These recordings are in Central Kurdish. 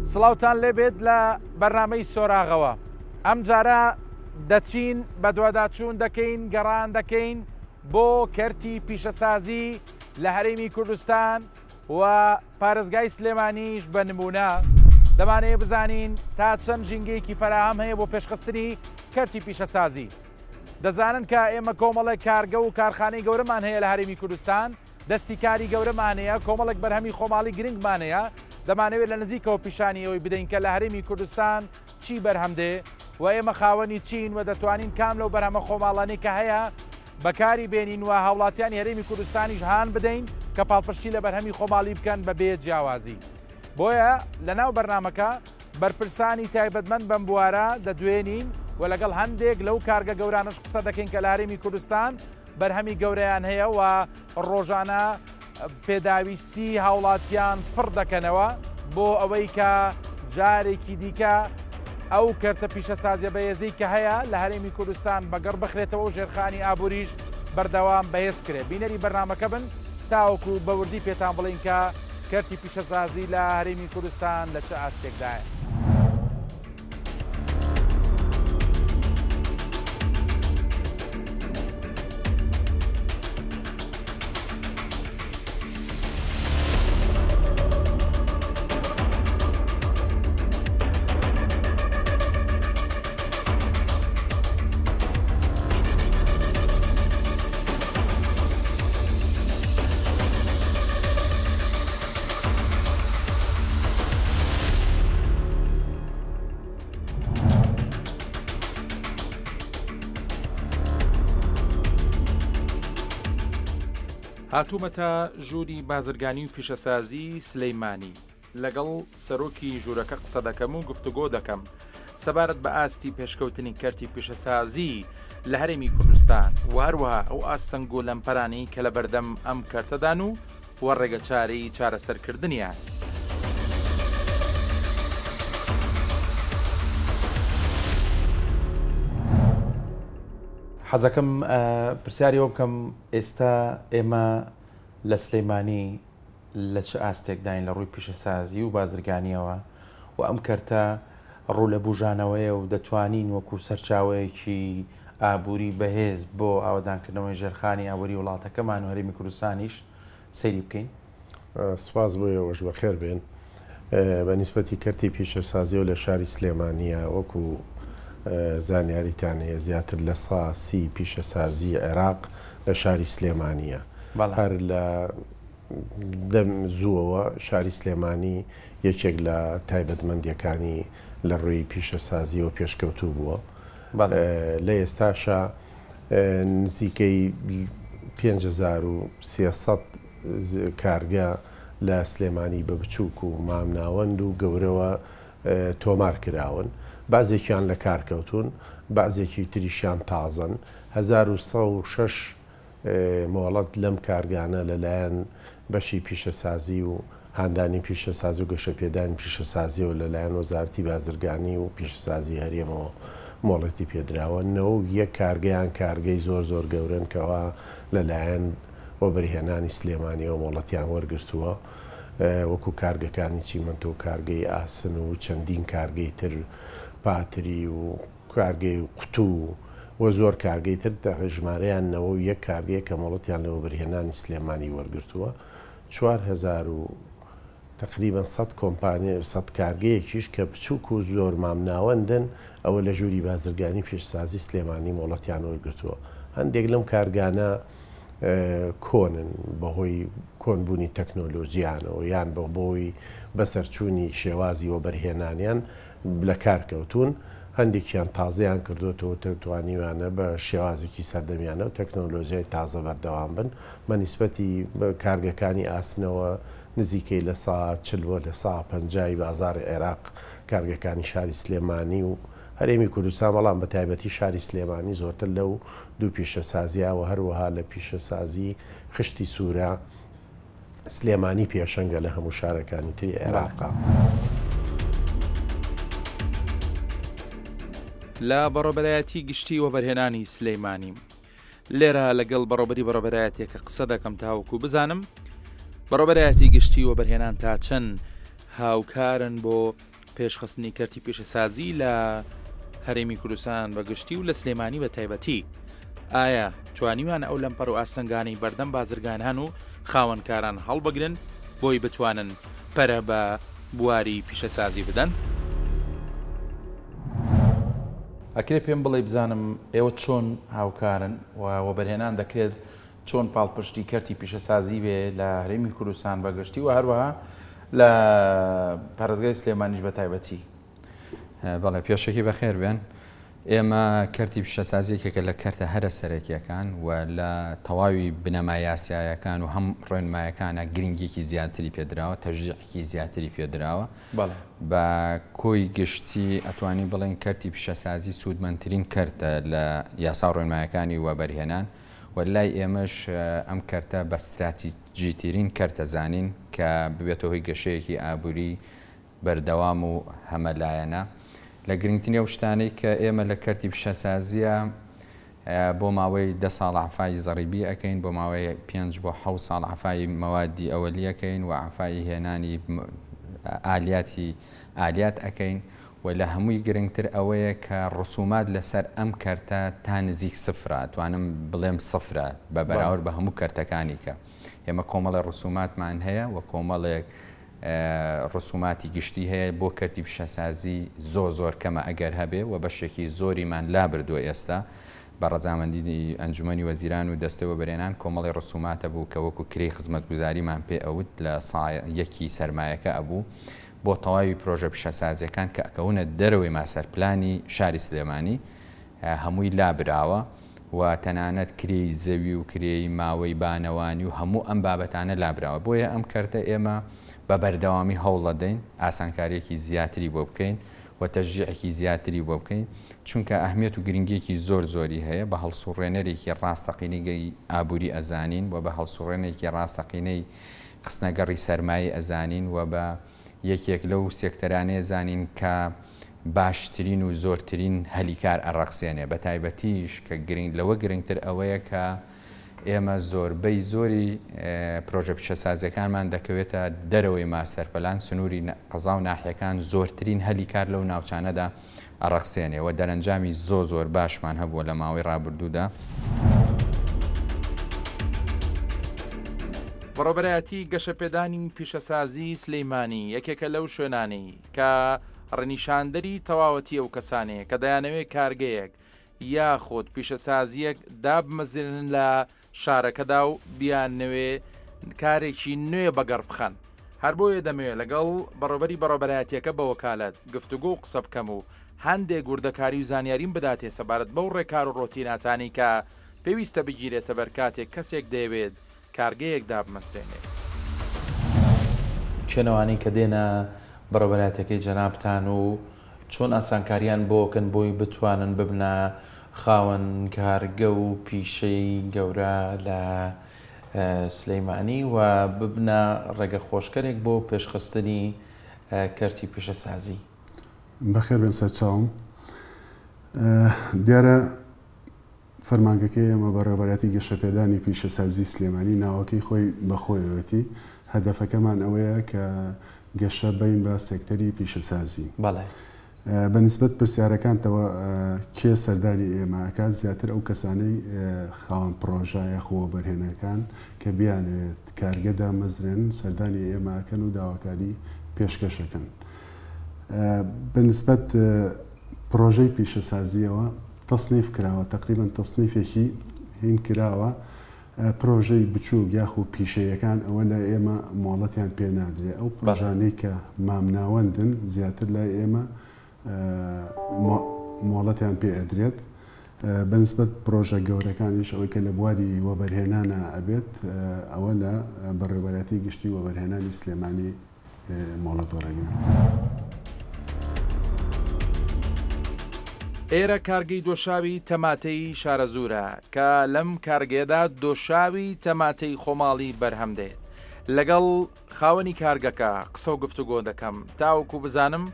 سڵاوتان لێبێت لە بەرنامەی سۆراغەوە. ئەم جارە دەچین بە دوواداچوون دەکەین، گەڕان دەکەین بۆ کەرتی پیشەسازی لە هەرێمی کوردستان و پارێزگای سلێمانیش بە نمونە دەمانەیە بزانین تا چەند ژینگەیەکی فراهم هەیە بۆ پێشخستنی کەرتی پیشەسازی. دەزانن کە ئێمە کۆمەڵێک کارگە و کارخانەی گەورەمان هەیە لە هەرێمی کوردستان، دەستی کاری گەورەمانەیە، کۆمەڵێک بەرهەمی خۆماڵی گرنگمانەیە. دەمانەوێت لە نزیکەوە پیشانی ئەوەی بدەین کە لە هەرێمی کوردستان چی بەرهەمدێ و ئێمە خاوەنی چین و دەتوانین کام لەو بەرهەمە خۆماڵانەی کە هەیە بەکاری بێنین و هاوڵاتیان هەرێمی کوردستانیش هان بدەین کە پاڵپشتی لە بەرهەمی خۆماڵی بکەن بە بێ جیاوازی. بۆیە لەناو بەرنامەکە بەرپرسانی تایبەتمەند بەم بوارە دەدوێنین و لەگەڵ هەندێک لەو کارگە گەورانش قسە دەکەین کە لە هەرێمی کوردستان بەرهەمی گەورەیان هەیە و ڕۆژانە پێداویستی هاوڵاتیان پڕ دەکەنەوە بۆ ئەوەی کە جارێکی دیکە ئەو کەرتە پیشەسازیە بەهێزەی کە هەیە لە هەرێمی کوردستان بەگەڕ بخرێتەوە و ژێرخانی ئابووریش بەردەوام بەهێز بکرێت. بینەری بەرنامەکە بن تاوەکو بەوردی پێتان بڵین کە کەرتی پیشەسازی لە هەرێمی کوردستان لە چه ئاستێکدایە. هاتوومەتە ژووری بازرگانی و پیشەسازی سلەیمانی لەگەڵ سەرۆکی ژوورەکە قسە دەکەم و گفتوگۆ دەکەم سەبارەت بە ئاستی پێشکەوتنی کەرتی پیشەسازی لە هەرێمی کوردستان و هەروەها ئەو ئاستەنگ و لەمپەرانی کە لە بەردەم ئەم کەرتەدان و ڕێگە چارەی چارەسەرکردنیان. حەزەکەم پرسیاری ئەوە بکەم ئێستا ئێمە لە سلەیمانی لە چه ئاستێکداین لە ڕووی پیشەسازی و بازرگانیەوە و ئەم کەرتە ڕوو لە بوژانەوەیە و دەتوانین وەکو سەرچاوەیەکی ئابووری بەهێز بۆ ئاوەدانکردنەوەی ژێرخانی ئابووری وڵاتەکەمان و هەرێمی کوردستانیش سەیری بکەین. سپاس بۆ ئێوەش بەخێر بێن. بە نیسبەتی کەرتی پیشەسازی و لە شاری سلێمانیە وەکو زانیاریتان هەیە زیاتر لە 130 پیشەسازی عێراق لە شاری سلێمانیە. هەر لە دەم زووەوە شاری سلێمانی یەکێک لە تایبەتمەندیەکانی لە ڕووی پیشەسازی و پێشکەوتوو بووە. لە ئێستاشە نزیکەی 5300 کارگە لە سلێمانی بە بچووک و مامناوەند و گەورەوە تۆمار کراون. بعضێکیان لە کارکەوتون، بعضێکی تریشیان تازن. 1106 مۆڵەت لەم کارگانە لەلایەن بەشی پیشەسازی و هاندانی پیشەسازی و گەشەپێدانی پیشەسازی و لەلایەن وەزارەتی بازرگانی و پیشەسازی هەرێمەوە مۆڵەتی پێدراوە. یەک کارگەیان کارگەی زۆر زۆر گەورن کەوا لەلایەن وەبەرهێنانی سلێمانیەوە مۆڵەتیان وەرگرتووە، وەکو کارگەکانی چیمەنتۆ و کارگەی ئاسن و چەندین کارگەی تر پاتری و کارگەی قوتوو و زۆر کارگەی تر ژمارەیان 91 کارگەیە کە مۆڵەتیان لە وەبەرهێنانی سلێمانی وەرگرتووە. 4000 و تقریبا 100 کۆمپانیا 100 کارگەیەکیش کە بچووک و زۆر مامناوەندن ئەوە لە ژووری بازرگانی پیشەسازی سلێمانی مۆڵەتیان وەرگرتووە. هەندێک لەم کارگانە کۆنن بەهۆی کۆنبوونی تەکنۆلۆژیانەوە یان بەبۆی بەسەرچوونی شێوازی وەبەرهێنانیان لە کارکەوتون. هەندێکیان تازەیان کردوێتەوە توانیوانە بە شێوازێکی سەردەمیانە و تەکنۆلۆژیای تازە بەردەوام بن. بە نیسبەتی کارگەکانی ئاسنەوە نزیکەی لە 140 لە 150 بازاری عێراق کارگەکانی شاری سلێمانی و هەرێمی کوردستان بەڵام بە تایبەتی شاری سلێمانی زۆرتر لەو دوو پیشەسازیەوە هەروەها لە پیشەسازی خشتی سوورە سلێمانی پێشەنگە لە هەموو شارەکانی تری عێراقا. لە بەڕۆبەرایەتی گشتی وەبەرهێنانی سلەیمانی لێرە لەگەڵ بەڕۆبەری بەڕۆبەرایەتێکە قسە دەکەم تاوەکو بزانم بەڕۆبەرایەتی گشتی وەبەرهێنان تا چەند هاوکارن بۆ پێشخستنی کەرتی پیشەسازی لە هەرێمی کوردستان بەگشتی و لە سلێمانی بە تایبەتی. ئایا توانیوان ئەو لەمپەر و ئاستەنگانی بەردەم بازرگانان و خاوەنکاران هەڵبگرن بۆی بتوانن پەرە بە بواری پیشەسازی بدەن؟ ئەکرێ پێم بڵێ بزانم ئێوە چۆن هاوکارن و بەرهێنان دەکرێت چۆن پاڵپشتی کەرتی پیشەسازی بێ لە هەرێمی کوردستان بەگشتی و هەروەها لە پارێزگای سلێمانیش بە تایبەتی؟ بەڵێ پێشێکی بەخێر بێن. ئێمە کەرتی پیشەسازیەکێکە لە کەرتە هەرە سەرەکیەکان و لە تەواوی بنەمای یاساییەکان و هەم ڕێنمایەکانە گرنگێکی زیاتری پێدراوە، تەشجیعێکی زیاتری پێدراوە. بە کۆی گشتی ئەتوانی بڵێن کەرتی پیشەسازی سوودمەندترین کەرتە لە یاسا ڕێنمایەکانی و بەرهێنان و لای ئێمەش ئەم کەرتە بە استراتیجیترین کەرتە زانین کە ببێتەوە هۆی گەشەیەکی ئابووری بەردەوام و هەمەلایەنە. لە گرنگترین ئەو شتانەی کە ئێمە لە کەرتی پیشەسازیە بۆ ماوەی 10 ساڵ عفای زەڕیبی ئەەکەین، بۆ ماوەی 5 بۆ 7 ساڵ عفای مەوادی ئەوەلیەکەین و عفای هێنانی ئالیات ئەەکەین و لە هەمووی گرنگتر ئەوەیە کە ڕسومات لەسەر ئەم کەرتە تا نزیک سفرە، توانم بڵێم سفرە بە بەراورد بە هەموو کەرتەکانی کە ئێمە کۆمەڵی ڕسوماتمان هەیە و کۆمەڵێک ڕسوماتی گشتی هەیە بۆ کەرتی پیشەسازی زۆر کەمە ئەگەر هەبێ و بەشێکی زۆریمان لا بردووە ئێستا بە ڕەزامەندی ئەنجومەنی وەزیران و دەستەوە بەرێنان کۆمەڵی ڕسوماتە بوو کە وەکو کرێی خزمەتگوزاریمان پێ ئەوت لە ساڵێکی سەرمایەکە ئەبوو بۆ تەواوی پرۆژە پیشەسازیەکان کە ئەکەونە دەرەوەی ماسەرپلانی شاری سلێمانی هەمووی لابراوە و تەنانەت کرێی زەوی و کرێی ماوەی بانەوانی و هەموو ئەم بابەتانە لابراوە. بۆیە ئەم کەرتە ئێمە بە بەردەوامی هەوڵ دەدەین ئاسانکاریەکی زیاتری بۆ بکەین و تەشجیعێکی زیاتری بۆ بکەین چونکە ئەهمیەت و گرنگێکی زۆری هەیە بە هەڵسوڕێنەرێکی ڕاستەقینەی ئابووری ئەزانین و بە هەڵسوڕێنێکی ڕاستەقینەی خستنەگەڕی سەرمایی ئەزانین و بە یەکێک لەو سێکتەرانەیە زانین کە باشترین و زۆرترین هەلیکار ئەڕەخسێنێ بە تایبەتیش کە لەوە گرنگتر ئەوەیە کە ئێمە زۆربەی زۆری پرۆژە پیشەسازیەکانمان دەکەوێتە دەرەوەی ماستەرپلان سنووری قەزا و ناحیەکان زۆرترین هەلیکار لەو ناوچانەدا ئەڕەخسێنێ و دەرەنجامی زۆر باشمان هەبووە لە ماوەی ڕابردوودا. بەڕێوەبەرایەتی گەشەپێدانی پیشەسازی سلەیمانی یەکێکە لەو شوێنانەی کە ڕەنیشاندەری تەواوەتی ئەو کەسانەیە کە دەیانەوێت کارگەیەک یاخۆت پیشەسازیەک دابمەزێنن لە شارەکەدا و بیانەوێ کارێکی نوێ بەگەڕ بخەن. هەر بۆیە دەمەوێت لەگەڵ بەڕێوەبەرایەتیەکە بە وەکالەت گفتوگۆ و قسە بکەم و هەندێک گوردەکاری و زانیاریم بداتێ سەبارەت بەو ڕێکار و ڕۆتیناتانی کە پێویستە بگیرێتە بەرکاتێک کەسێک دەیەوێت کارگەیەک دابمەستێنێت. چێنەوانی کە دێنە بەڕێوەبەرایەتەکەی جەنابتان و چۆن ئاسانکاریان بۆکەن بۆی بتوانن ببنە خاوەن کارگە و پیشەی گەورە لە سلەیمانی و ببنە ڕێگە خۆشکەرێک بۆ پێشخستنی کەرتی پیشەسازی؟ بەخێر بن سەرچاوم. دیارە فەرمانگەکەی ئێمە بەڕێوەبەرایەتی گەشەپێدانی پیشەسازی سلێمانی ناوەکەی خۆی بەخۆیەوەتی هەدەفەکەمان ئەوەیە کە گەشە بین بە سێکتەری پیشەسازی. بەنسبەت پرسیارەکانتەوە کێ سەردانی ئێمەکە زیاتر ئەو کەسانەی خاوەن پرۆژایە خۆ بەرهێنەکان کە بیانوێت کارگەدا مەزرێن سەردانی ئێمەکەن و داواکاری پێشکەشەکەن. بەنسبەت پرۆژەی پیشەسازیەوە تەسنیف کراوە، تقریبان تەسنیفێکی هین کراوە. پرۆژەی بچووک یاخو پیشەیەکان ئەوە لە ئێمە مۆڵەتیان پێ نادرێت. ئەو پرۆژانەی کە مامناوەندن زیاتر لای ئێمە مۆڵەتیان پێ ئەدرێت. بەنسبەت پرۆژە گەورەکانیش ئەوەی کە لە بواری وەبەرهێنانە ئەبێت ئەوە لە بەڕێوەبەرایەتی گشتی وەبەرهێنانی سلێمانی مۆڵەت وەرەگرن. ئێرە کارگەی دۆشاوی تەماتەی شارەزورە کە لەم کارگێدا دۆشاوی تەماتەی خۆماڵی بەرهەم دێت. لەگەڵ خاوەنی کارگەکە قسە و گفتوگۆ دەکەم تاوەکو بزانم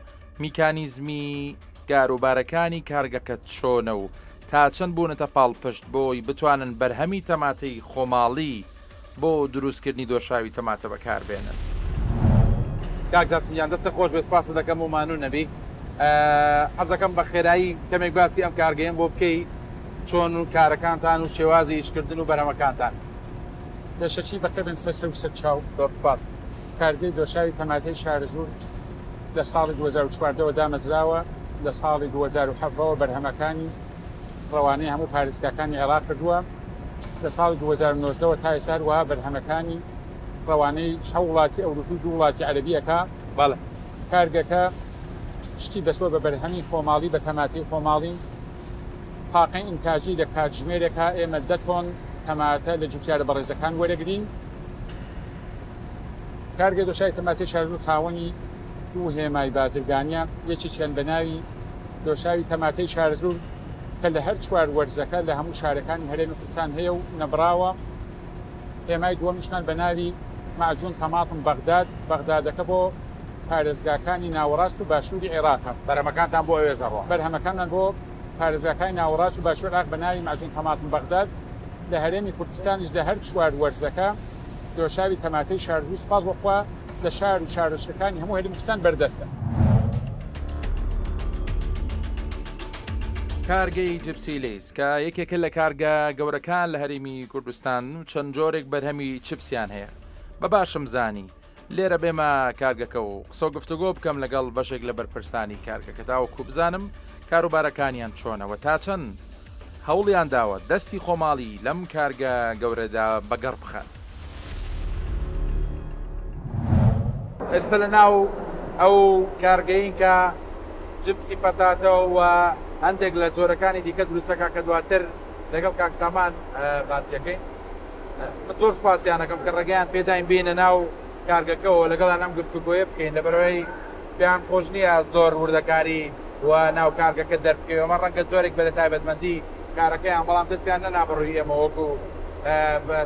میکانیزمی کاروبارەکانی کارگەکەت چۆنە و تا چەند بوونەتە پاڵپشت بۆی بتوانن بەرهەمی تەماتەی خۆماڵی بۆ دروستکردنی دۆشاوی تەماتە بەکاربێنن. کاک جاسمیان دەستە خۆش بێ سپاس دەکەم و مانوو نەبی حەزەکەم بە خێرایی کەمێک باسی ئەم کارگەیەم بۆ بکەی چۆن و کارەکانتان و شێوازی ئیشکردن و بەرهەمەکانتان. دەشەچی بەخێبن سەر و سەر چاو سپاس. کارگەی دۆشاوی تەماتەی شارەزوور لە ساڵی 2014ەوە دامەزراوە، لە ساڵی 2007ەوە بەرهەمەکانی ڕەوانەی هەموو پارێزگاکانی عێراق کردووە، لە ساڵی 2009ەوە تا ئێستا وها بەرهەمەکانی ڕەوانەی حە وڵاتی ئەوروپی دوو وڵاتی عەرەبیەکە. بەڵێ کارگەکە شتی بەسوە بە بەرهەمی خۆماڵی بە تەماتەی خۆماڵی پاقی ئینتاجی لە کاتژمێرێکە ئێمە 10 تۆن تەماتە لە جوتیارە بەڕێزەکان وەرەگرین. کارگە دۆشای تەماتەی شارەزوور خاوەنی دوو هێمای بازرگانیە، یەکی چەند بە ناوی دۆشاوی تەماتەی شارەزوور کە لە هەر چوار وەرزەکە لە هەموو شارەکانی هەرێمی کوردستان هەیە و نەبراوە. هێمای دووەمیشمان بە ناوی معجون تەماتم بەغدادەکە بۆ پارێزگاکانی ناوەڕاست و باشووری عێراقە. بەرهەمەکانتان بۆ ئەوێژەڕۆ. بەرهەمەکانمان بۆ پارێزگاکانی ناوەڕاست و باشووری عێراق بە ناوی معجون تەماتم بەغداد. لە هەرێمی کوردستانیش لە هەر چوار وەرزەکە دۆشاوی تەماتەی شارەزوور سپاس بۆخوا لە شار و شارۆچکەکانی هەموو هەرێمی کوردستان بەردەستە. کارگەی جپسیلیس کە یەکێکە لە کارگە گەورەکان لە هەرێمی کوردستان و چەند جۆرێک بەرهەمی چپسیان هەیە. بە باشم زانی لێرە بێمە کارگەکە و قسە گفتوگۆ بکەم لەگەڵ بەشێک لە بەرپرسانی کارگەکە تاوەکو بزانم کاروبارەکانیان چۆنەوە تا چەند هەوڵیان داوە دەستی خۆماڵی لەم کارگە گەورەدا بەگەڕ بخەن. ئێستا لە ناو ئەو کارگەین کە جپسی پەتاتەوە و هەندێک لە جۆرەکانی دیکە دروستەکە کە دواتر لەگەڵ کاکسامان باسیەکەین. زۆر سپاسیانەکەم کە ڕێگەیان پێداین بینە ناو کارگەکەەوە لەگەڵان ئەم گفتوگۆیە بکەین لەبەرەوەی پێیان خۆش نییە زۆر وردەکاری و ناو کارگەکە دەربکەوە. ئەمە ڕەنگە جۆرێک بە لە تایبەتمەندی کارەکەیان بەڵام دەستیان نەنابڕووی ئێمە وەکو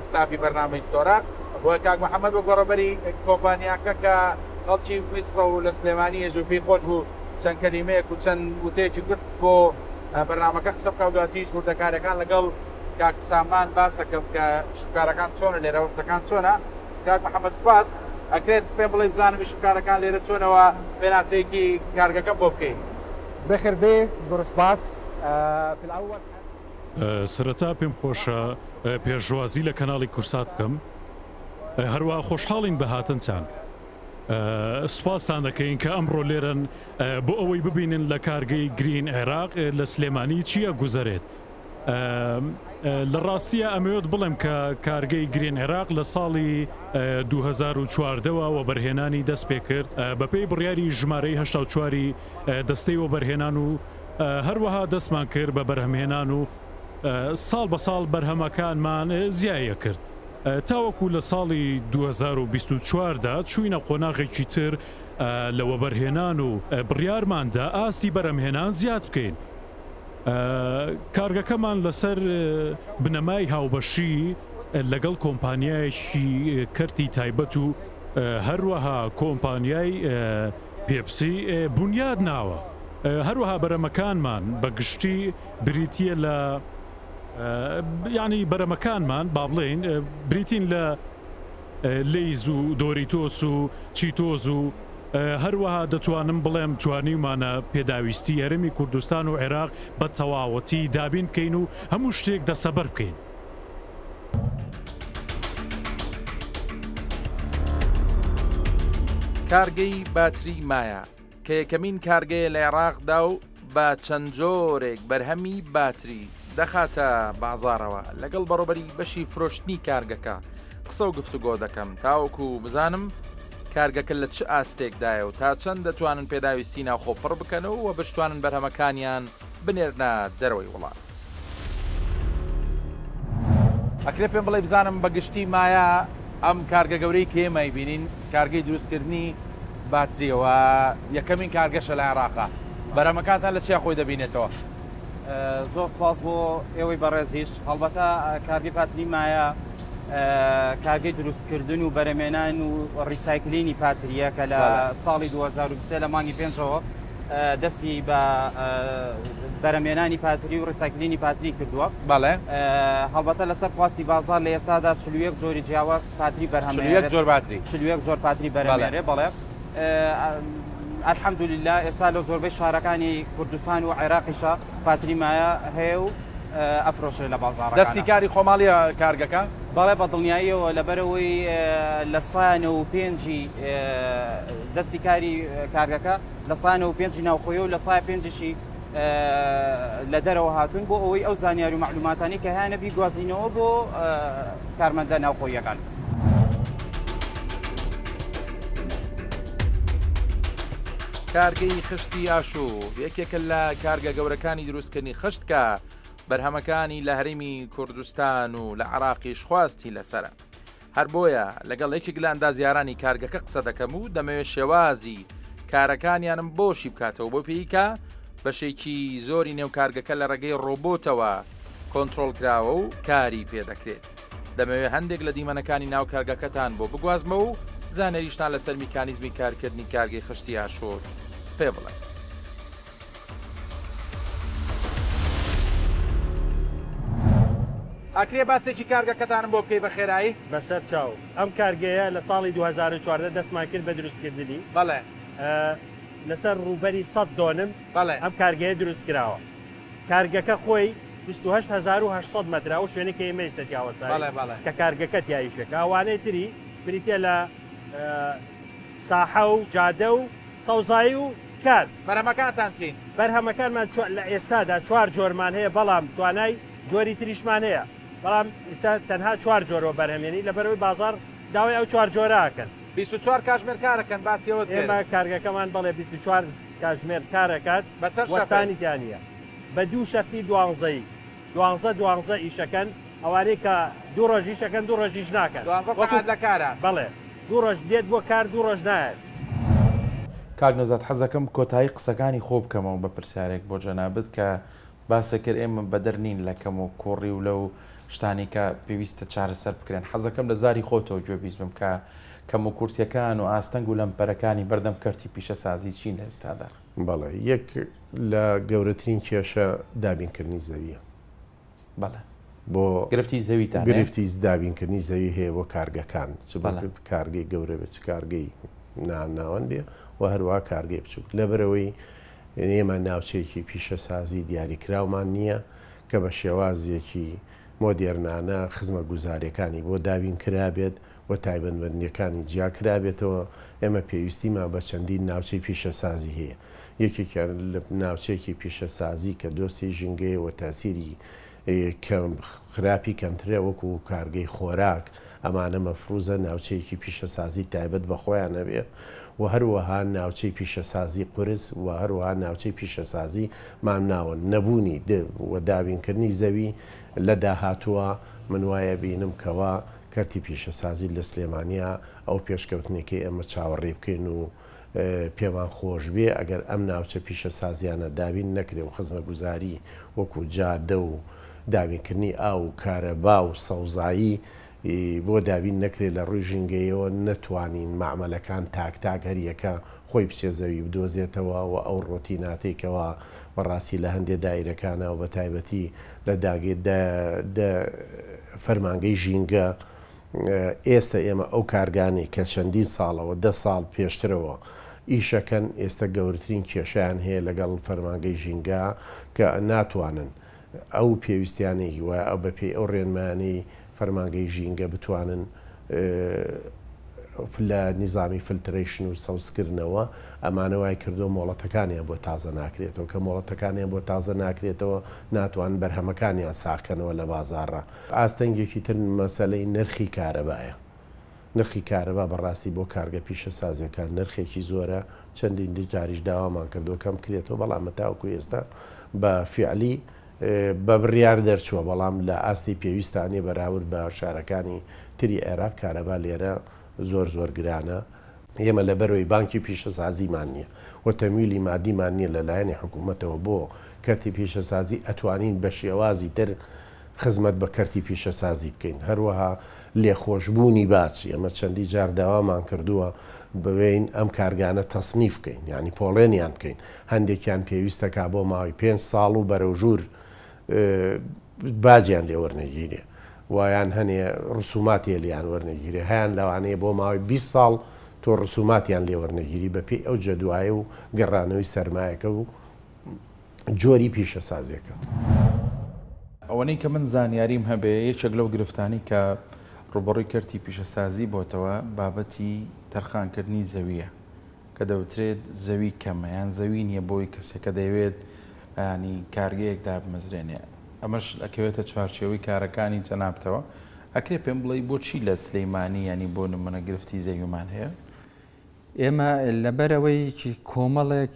ستافی بەرنامەی سۆراق بۆ کاک محەممەد بە گۆڕەبەری کۆمپانیاکە کە خەڵکی میسڕە و لە سلێمانی ژ پێی خۆش بوو چەند کەلیمەیەک و چەند وتەیەکی گرت بۆ بەرنامەکە قسە بکە و دواتیش وردەکارەکان لەگەڵ کاک سامان باسەکەم کە شوکارەکان چۆنە لێرە شتەکان چۆنە. کاک محەممەد سپاس ئەکرێت پێم بڵێ بزانم شوکارەکان لێرە چۆنەوە پێناسەیەکی کارگەکەم بۆ بکەین. بخێر بێ زۆر سپاس. سەرەتا پێم خۆشە پێشوازی لە کەناڵی کورسات بکەم، هەروە خۆشحاڵین بە هاتنتان. سوپاسان دەکەین کە ئەمڕۆ لێرن بۆ ئەوەی ببینن لە کارگەی گرین عێراق لە سلێمانی چییە گوزارێت. لە ڕاستیە ئەمەوێت بڵێم کە کارگەی گرین عێراق لە ساڵی 2014ەوە وەبەرهێنانی دەست پێ کرد بەپێی بڕیاری ژمارەی 84 دەستەی وەبەرهێنان و هەروەها دەستمان کرد بە بەرهەمهێنان و ساڵ بە ساڵ بەرهەمەکانمان زیایە کرد. تاوەکو لە ساڵی 2024دا چوینە قۆناغێکی تر لە وەبەرهێنان و بڕیارماندا ئاستی بەرهەمهێنان زیاد بکەین. کارگەکەمان لەسەر بنەمای هاوبەشی لەگەڵ کۆمپانیایەکی کەرتی تایبەت و هەروەها کۆمپانیای پێپسی بنیاد ناوە. هەروەها بەرەمەکانمان بەگشتی بریتیە لە یعنی بەرەمەکانمان با بڵێن بریتین لە لیز و دۆریتۆس و چیتۆز و هەروەها دەتوانم بڵێم توانیمانە پێداویستی هەرێمی کوردستان و عێراق بە تەواوەتی دابین بکەین و هەموو شتێک دەسەبەر بکەین. کارگەی باتری مایە کە یەکەمین کارگەیە لە عێراقدا و بە چەند جۆرێک بەرهەمی باتری دەخاتە بازارەوە لەگەڵ بەڕۆبەری بەشی فرۆشتنی کارگەکە قسە و گفتوگۆ دەکەم تاوەکو بزانم کارگەکە لە چ ئاستێکدایە و تا چەند دەتوانن پێداویستی ناوخۆ پڕ بکەنەوە و بشتوانن بەرهەمەکانیان بنێرنە دەرەوەی وڵات. ئەکرێ پێم بڵێ بزانم بەگشتی مایە ئەم کارگە گەورەی کێمەی بینین کارگەی دروستکردنی باتریەوە یەکەمین کارگەشە لە عێراقا بەرهەمەکانتان لە چیا خۆی دەبینێتەوە؟ زۆر سپاس بۆ ئێوەی بەڕێزیش. هەڵبەتە کارگەی پاتری مایە کارگەی دروستکردن و بەرهەمهێنان و ڕیسایکلینی پاتریە کە لە ساڵی 2023 لە مانگی پێنجەوە دەستی بە بەرهەمهێنانی پاتری و ڕیسایکلینی پاتری کردووە. بەڵێ هەڵبەتە لەسەر خواستی بازار لە ئێستادا 41 جۆری جیاواز پاتری بەرهەمهێنێت. 41 جۆر پاتری 41 جۆر پاتری بەرهەمهێنێت. بەڵێ الحەمدولله ئێستا لە زۆربەی شارەکانی کوردستان و عێراقیشە پاتری مایە هەیە و ئەفرۆشێ لە بازاڕ دەستی کاری خۆماڵیە کارگەکە بەڵێ بە دڵنیاییەوە لەبەرەوەی لە 195 دەستی کاری کارگەکە لە 195 ناوخۆیە و لە 105شی لە دەرەوە هاتوون بۆ ئەوەی ئەو زانیاری و معلوماتانی کە هیانە بیگوازینەوە بۆ کارمەندە ناوخۆیەکان. کارگەی خشتی ئاشوو یەکێکە لە کارگە گەورەکانی دروستکردنی خشت کە بەرهەمەکانی لە هەرێمی کوردستان و لە عراقیش خواستی لەسرە. هەر بۆیە لەگەڵ یەکێک لە ئەندازیارانی کارگەکە قسە دەکەم و دەمەوێت شێوازی کارەکانیانم بۆشی بکاتەوە بۆ پێیکە بەشێکی زۆری نێو کارگەکە لە ڕێگەی ڕۆبۆتەوە کۆنتترۆل کراوە و کاری پێدەکرێت. دەمەوێت هەندێک لە دیمەنەکانی ناو کارگەکەتان بۆ بگوازمە و زانەریشتان لەسەر میکانیزمی کارکردنی کارگەی خشتی ئاشۆر پێ بڵێ. ئاکرێ باسێکی کارگەکەتانم بۆ بکەی بە خێرایی بەسەر چاو ئەم کارگەیە لە ساڵی 2014 دەستمان کرد بە دروستکردنی بەڵێ لەسەر ڕووبەری 100 دۆنم بەڵێ ئەم کارگەیە دروست کراوە. کارگەکە خۆی 28,800 مەترا و شوێنێکی ئێمەی سەتیاوەستا کە کارگەکە تیایشێک ئەوانەی تری بریتە لە ساحە و جادە و سەوزایی و کار. بەرهەمەکانتان چین؟ بەرهەمەکانمان لە ئێستادا 4 جۆرمان هەیە بەڵام توانای جۆری تریشمان هەیە بەڵام ئێستا تەنها 4 جۆرەوە بەرهەمێنی لەبەرەوەی بازار داوای ئەو 4 جۆراکەن. 24 کاتژمێر کارەکەن باسیەوە ئێمە کارگەکەمان بەڵێ 24 کاتژمێر کارەکات وەستانی دانیە بە 2 شەفتی 12 ئیشەکەن ئەوانەی کە 2 ڕۆژیشەکەن 2 ڕۆژیش ناکەن لە کارە بڵێ 2 ڕۆژ دێت بۆ کار 2 ڕۆژ نایەت. کاگنۆزات حەزەکەم کۆتایی قسەکانی خۆ بکەمەوە بە پرسیارێک بۆ جەنابەت کە باسەکرد ئێمە بەدەرنین لەکەم و کۆڕی و لەو شتانی کە پێویستە چارەسەر بکرێن. حەزەکەم لە زاری خۆتەوە گوێبیستم کە کەم و کورتیەکان و ئاستەنگ و لەمپەرەکانی بەردەم کەرتی پیشەسازی چین لە ئێستادا. بەڵێ یەک لە گەورەترین کێشە دابینکردنی زەویە. بەڵێ بۆ گرفتی زەویتان گرفتی دابینکردنی زەوی هەیە بۆ کارگەکان کارگەی گەورە بێت کارگەی ناوەن بێ و هەروە کارگەی بچووک لەبەرەوەی ئێمە ناوچەیەکی پیشەسازی دیاریکراومان نییە کە بە شێوازیەکی مۆدێرنانە خزمە گوزاریەکانی بۆ دابین کرابێت و تایبەتمەندیەکانی جیا کرابێتەوە. ئێمە پێویستیمان بە چەندین ناوچەی پیشەسازی هەیە. یەکێکە لە ناوچەیەکی پیشەسازی کە دۆستی ژینگەیەوە تاسیری خراپی کەمترە وەکو کارگەی خۆراک ئەمانە مەفروزە ناوچەیەکی پیشەسازی تایبەت بە خۆیان نەبێ و هەروەها ناوچەی پیشەسازی قورس و هەروەها ناوچەی پیشەسازی مامناوە نەبوونی و دابینکردنی زەوی لە داهاتووە من وایە بینم کەوا کەرتی پیشەسازی لە سلێمانیا ئەو پێشکەوتنێکی ئێمە چاوەڕێ بکەین و پێمان خۆش بێ ئەگەر ئەم ناوچە پیشەسازیانە دابین نەکرێ و خزمە گوزاری وەکو جادە و دابینکردنی ئاو و کارەبا و سەوزایی بۆ دابین نەکرێت لە ڕووی ژینگەیەوە نەتوانین معمەلەکان تاک هەریەکە خۆی بچێ زەوی بدۆزێتەوە و ئەو ڕۆتی ناتێکەوە بەڕاستی لە هەندێک دایرەکانە و بە تایبەتی لە داگێت فەرمانگەی ژینگە ئێستا ئێمە ئەو کارگانی کە چەندین ساڵەوە 10 ساڵ پێشترەوە ئیشەکەن ئێستا گەورەترین کێشیان هەیە لەگەڵ فەرمانگەی ژینگە کە ناتوانن ئەو پێویستیانەی وایە ئەو بەپێ ئەو ڕێنمانی فەرمانگەی ژینگە بتوانن لە نظامی فلترێشن و سەوزکردنەوە ئەمانە وای کردو مۆڵەتەکانیان بۆ تازە ناکرێتەوە کە مۆڵەتەکانیان بۆ تازە ناکرێتەوە ناتوان بەرهەمەکانیان ساکەنەوە لە بازارڕە. ئاستەنگێکی تر مەسەلەی نرخی کارەبایە. نرخی کارەبا بەڕاستی بۆ کارگە پیشە سازیەکان نرخێکی زۆرە چەندین جاریش داوامان کردو کەم کرێتەوە بەڵام تاوەکو ئێستا بە فیعلی بە بڕیار دەرچووە بەڵام لە ئاستی پێویستانی بەراورد بە شارەکانی تری عێراق کارەبا لێرە زۆر گرانە. ئێمە لە بەرەوەی بانکی پیشەسازیمان نییە و تەمویلی مادیمان نییە لەلایەنی حکوومەتەوە بۆ کەرتی پیشەسازی ئەتوانین بە شێوازی تر خزمەت بە کەرتی پیشەسازی بکەین. هەروەها لێخۆشببوونی باچ ئێمە چەندی جار داوامان کردووە ببین ئەم کارگانە تەسنیف بکەین ینی پۆڵێنیان بکەین. هەندێکیان پێویستەکە بۆ ماوەی 5 ساڵ و بەرەوژوور باجیان لێ وەرنەگیرێ وایان هەنێ ڕسوماتی لیان وەرنەگیرێ هەیان لەوانەیە بۆ ماوەی 20 ساڵ تۆ ڕسوماتیان لێوەرنەگیری بە پێی ئەو جەدوایە و گەڕانەوەی سەرمایەکە و جۆری پیشەسازیەکە. ئەوەنەی کە من زانیاریم هەبێ یەکێک لەو گرفتانی کە ڕوبەڕووی کەرتی پیشەسازی بۆتەوە بابەتی تەرخانکردنی زەویە کە دەوترێت زەوی کەمە یان زەوی نییە بۆی کەسێکە دەیەوێت ینی کارگەیەک دابمەزرێنێ ئەمەش ئەکەوێتە چوارچێوەی کارەکانی جەنابتەوە ئەکرێ پێم بڵێ بۆچی لە سلەیمانی ینی بۆ نمونە گرفتی زەویمان هەیە؟ ئێمە لەبەرەوەی کۆمەڵێک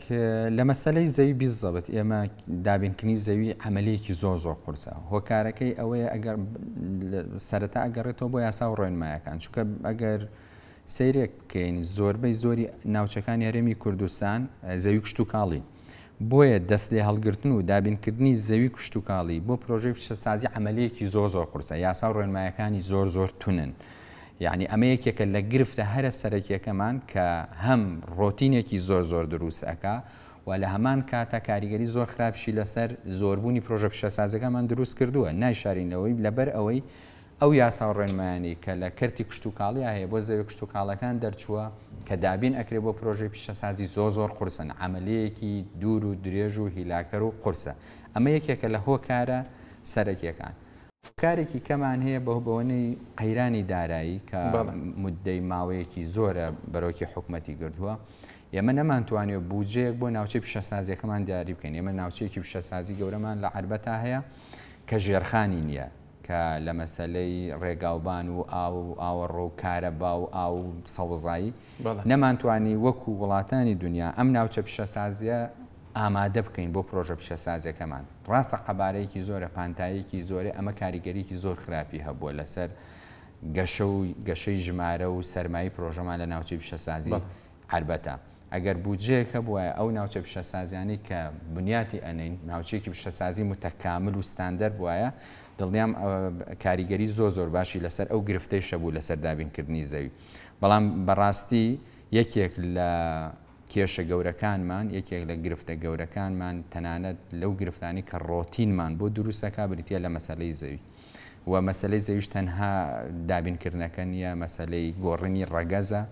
لە مەسلەی زەوی بیزەبێت ئێمە دابینکردنی زەوی عملەیەکی زۆر قورسە هۆکارەکەی ئەوەیە ئەگەر سەرەتا ئەگەڕێتەوە بۆ یاسا و ڕێنمایەکان چونکە ئەگەر سیرێک بکەین زۆربەی زۆری ناوچەکانی هەرێمی کوردستان زەوی کشت و کاڵی بۆیە دەست لێ هەڵگرتن و دابینکردنی زەوی کشت و کاڵی بۆ پرۆژەی پیشەسازی عملەیەکی زۆر قورسە یاسا و ڕێنمایەکانی زۆر تونن. یعنی ئەمە یەکێکە لە گرفتە هەرە سەرەکیەکەمان کە هەم ڕۆتینێکی زۆر دروست ئەکا و لە هەمان کاتە کاریگەری زۆر خراپشی لەسەر زۆربوونی پرۆژە پیشەسازەکەمان دروست کردووە نایشارینەوەی لەبەر ئەوەی ئەو یاسا و ڕێنمایانی کە لە کەرتی کشت و کاڵی هەیە بۆ زەوی کشت و کاڵەکان دەرچووە کە دابین ئەکرێ بۆ پرۆژەی پیشەسازی زۆر قورسن عملەیەکی دوور و درێژ و هیلاکەر و قورسە ئەمە یەکێکە لە هۆکارە سەرەکیەکان. کارێکی کەمان هەیە بەهۆبەوەی قەیرانی دارایی کە مدەی ماوەیەکی زۆرە بەرەوکی حکومەتی گردووە ئێمە نەمانتوانێت بودجەیەک بۆ ناوچەی پیشەسازیەکەمان دیاری بکەین ئێمە ناوچەیەکی پیشەسازی گەورەمان لە عەربەتا هەیە کە ژێرخانی نییە کە لە مەسلەی ڕێگاوبان و ئاوەڕۆ و کارەبا و ئاو سەوزایی نەمانتوانی وەکو وڵاتانی دنیا ئەم ناوچە پیشەسازیە ئامادە بکەین بۆ پرۆژە پیشەسازیەکەمان ڕاستە قەبارەیەکی زۆرە پانتاییەکی زۆرە ئەمە کاریگەریکی زۆر خراپی هەبووە لەسەر گەشەی ژمارە و سەرمایی پرۆژەمان لە ناوچەی پیشەسازی عەربەتە ئەگەر بودجەیەکە بووە ئەو ناوچە پیشەسازیانی کە بنیاتی ئەنین ناوچەیەکی پیشەسازی متەکامل و ستاندەر بووایە دڵنیام کاریگەری زۆر باشی لەسەر ئەو گرفتەی شەبوو لەسەر دابینکردنی زەوی بەڵام بەڕاستی یەکێک لە کێشە گەورەکانمان یەکێک لە گرفتە گەورەکانمان تەنانەت لەو گرفتانی کە ڕۆتینمان بۆ دروستەکە بریتە لە مەسەلەی زەوی و مەسەلەی زەویش تەنها دابینکردنەکە نیە مەسەلەی گۆڕینی ڕەگەزە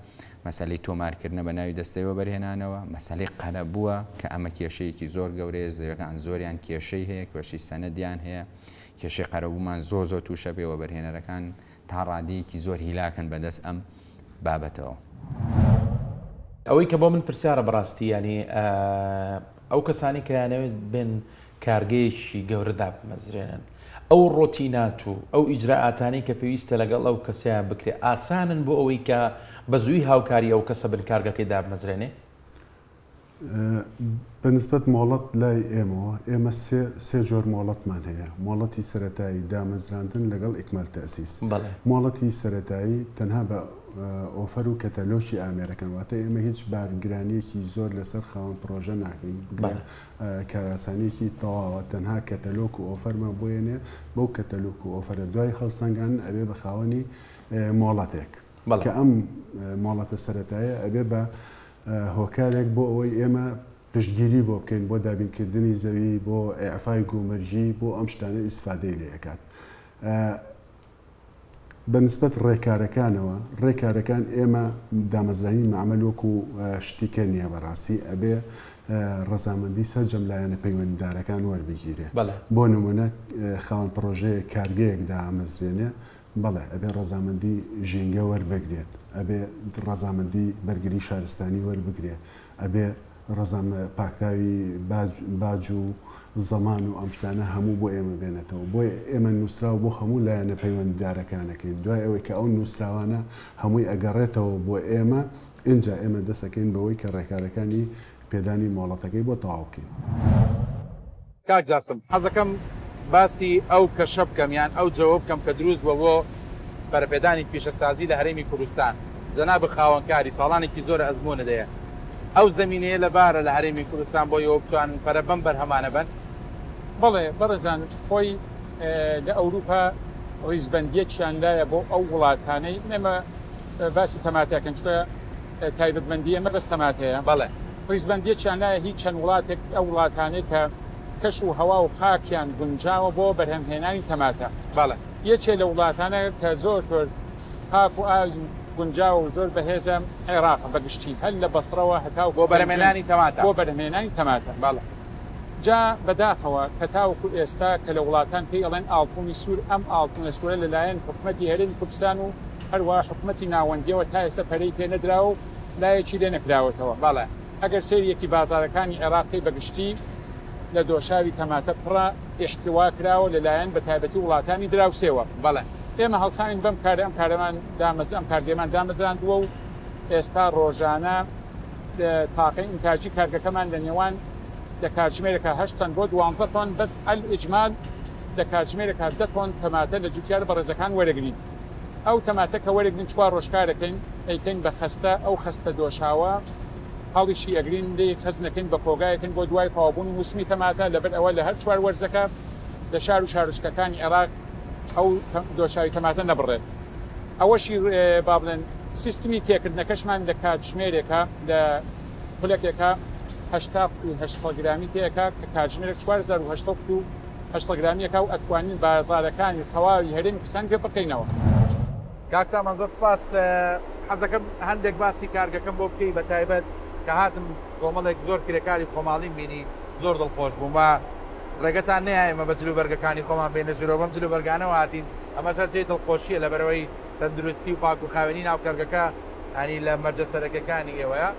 مەسەلەی تۆمارکردنە بە ناوی دەستەوە بەرهێنانەوە مەسەلەی قەرە بووە کە ئەمە کێشەیەکی زۆر گەورەیە زەویەکان زۆریان کێشەی هەیە کێشەی سەنەدیان هەیە کێشەی قەرەبوومان زۆر تووشە بێەوە بەرهێنەرەکان تا ڕادەیەکی زۆر هیلاکن بەدەست ئەم بابەتەوە. ئەوەی کە بۆ من پرسیارە بەڕاستی ینی ئەو کەسانی کە یانەوێت بن کارگەیەکی گەورە دابمەزرێنن ئەو ڕۆتینات و ئەو ئیجراعاتانی کە پێویستە لەگەڵ ئەو کەسیان بکرێت ئاسانن بۆ ئەوەی کە بە زووی هاوکاری ئەو کەسە بن کارگەکەی دابمەزرێنێ؟ بەنسبەت مۆڵەت لای ئێمەوە ئێمە سێ جۆر مۆڵەتمان هەیە مۆڵەتی سەرەتایی دامەزراندن لەگەڵ ئیکمال تەسیس مۆڵەتی سەرەتایی تەنها بە ئۆفەر و کەتەلۆکی ئامێرەکەن واتە ئێمە هیچ بارگرانیەکی زۆر لەسەر خاوەن پرۆژە ناکەین کاراسانیەکی تەواوە تەنها کەتەلۆک و ئۆفەرمان بۆیێنێ بەو کەتەلۆک و ئۆفەرە دوای هەڵسەنگان ئەبێ بە خاوەنی مۆڵەتێک کە ئەم مۆڵەتە سەرەتایە ئەبێ بە هۆکارێک بۆ ئەوەی ئێمە پشتگیری بۆ بکەین بۆ دابینکردنی زەوی بۆ ئەعفای گومەرجی بۆ ئەم شتانە ئیسفادەی لێ ئەکات. بەنسبەت ڕێکارەکانەوە ڕێکارەکان ئێمە دامەزرانی معمەل وەکو شتیکە نییە بەڕاستی ئەبێ ڕەزامەندی سەرجەم لایەنە پەیوەندیدارەکان وەربگیرێ بۆ نمونە خاوەن پرۆژەیە کارگەیەک دامەزرێنێ بەڵێ ئەبێ ڕەزامەندی ژینگە وەربگرێت ئەبێ ڕەزامەندی بەرگری شارستانی وەربگرێت ئەبێ پاکتاوی باج و زەمان و ئەم شتانە هەموو بۆ ئێمە بێنێتەوە بۆیە ئێمە نووسراو بۆ هەموو لایەنە پەیوەندیدارەکانەکەین دوای ئەوەی کە ئەو نووسراوانە هەمووی ئەگەڕێتەوە بۆ ئێمە اینجا ئێمە دەسەکەین بەوەی کە ڕێکارەکانی پێدانی مۆڵەتەکەی بۆ تەواو بکەین. کاک جاسم حەزەکەم باسی ئەو کەشە بکەم یان ئەو جەوە بکەم کە دروست بووە بۆ بەرەپێدانی پیشەسازی لە هەرێمی کوردستان جەناب خاوەنکاری ساڵانێکی زۆر ئەزموونە دەیە ئەو زمینەیە لەبارە لە هەرێمی کوردستان بۆ یەوە بتوانن پەرەبەم بەرهەمانە بن؟ بەڵێ بەڕێزان خۆی لە ئەوروپا ڕیزبەندیەکیان لایە بۆ ئەو وڵاتانەی نەمە باسی تەماتەکەن چکە تایبەتمەندی ئەمە بەس تەماتەیە بەڵێ ڕیزبەندیەکیان لایە هیچ چەند وڵاتێک ئەو وڵاتانەی کە کەش و هەوا و خاکیان گونجاوە بۆ بەرهەمهێنانی تەماتە بەڵێ یەکێ لە وڵاتانە کە زۆر خاک و ئاوی گونجاو و زۆر بەهێزم عێراق بەگشتی هەر لە بەسڕەوە هەتاو بۆ بەرهەمێنانی تەماتە بۆ بەرهەمێنانی تەماتە باڵە جا بەداخەوە کە تاوەکو ئێستا کە لە وڵاتان پێی ئەڵێن ئاڵتومی سوور ئەم ئاڵتونە سوورە لەلایەن حکوومەتی هەرێمی کوردستان و هەروە حکوومەتی ناوەندیەوە تا ئێستا پەرەی پێ نەدراوە و لایەکی لێ نەکراوەتەوە باڵێ ئەگەر سێریەکی بازارەکانی عێراقی بەگشتی لە دۆشاوی تەماتە پڕە ئیحتیوا کراوە لەلایەن بە تایبەتی وڵاتانی دراوسێوە بەڵێ ئێمە هەڵساین بەم کارە ئەم کارەمان ئەم کارگەمان دامەزراندووە و ئێستا ڕۆژانە تاقی ئینتاجی کارگەکەمان لە نێوان لە کاتژمێرەکە 8 تۆن بۆ 12 تۆن بەس ئەجمال لە کاتژمێرەکە 10 تۆن تەماتە لە جوتیارە بەڕێزەکان وەرەگرین ئەو تەماتە کە وەرەگرین 4 ڕۆژکارەکەین ئەیکەین بە خستە ئەو خستە دۆشاوە هەڵیشی ئەگرین لێ خزنەکەین بە کۆگایەکەین بۆ دوای تەوابوونی موسمی تەماتە لەبەر ئەوە لە هەر 4 وەرزەکە لە شار و شارشکەکانی عێراق ئەو دۆشاوی تەماتە نەبڕێت ئەوەشی با بڵێن سیستمی تێکردنەکەشمان لە کاتژمێرێکە لە خولەکێکە 800 گرامی تێکە کە کاتژمێرە 4800 گرامیەکە و ئەتوانین بازارەکانی تەواوی هەرێمی کوردستان پێ بکەینەوە. کاک سامان زۆر سپاس حەزەکەم هەندێک باسی کارگەکەم بۆ بکەی بە تایبەت کە هاتم کۆمەڵێک زۆر کرێکاری خۆماڵیم بینی زۆر دڵخۆش بووم و ڕێگەتان نایمە بە جلوبەرگەکانی خۆمان بێنە ژێرەوە بەم جلوبەرگانەوە هاتین ئەمەشە جێ دڵخۆشیە لەبەرەوەی تەندروستی و پاک و خاوێنی ناو کارگەکە هەنی لە مەرجە سەرەکیەکانی ئێوەیە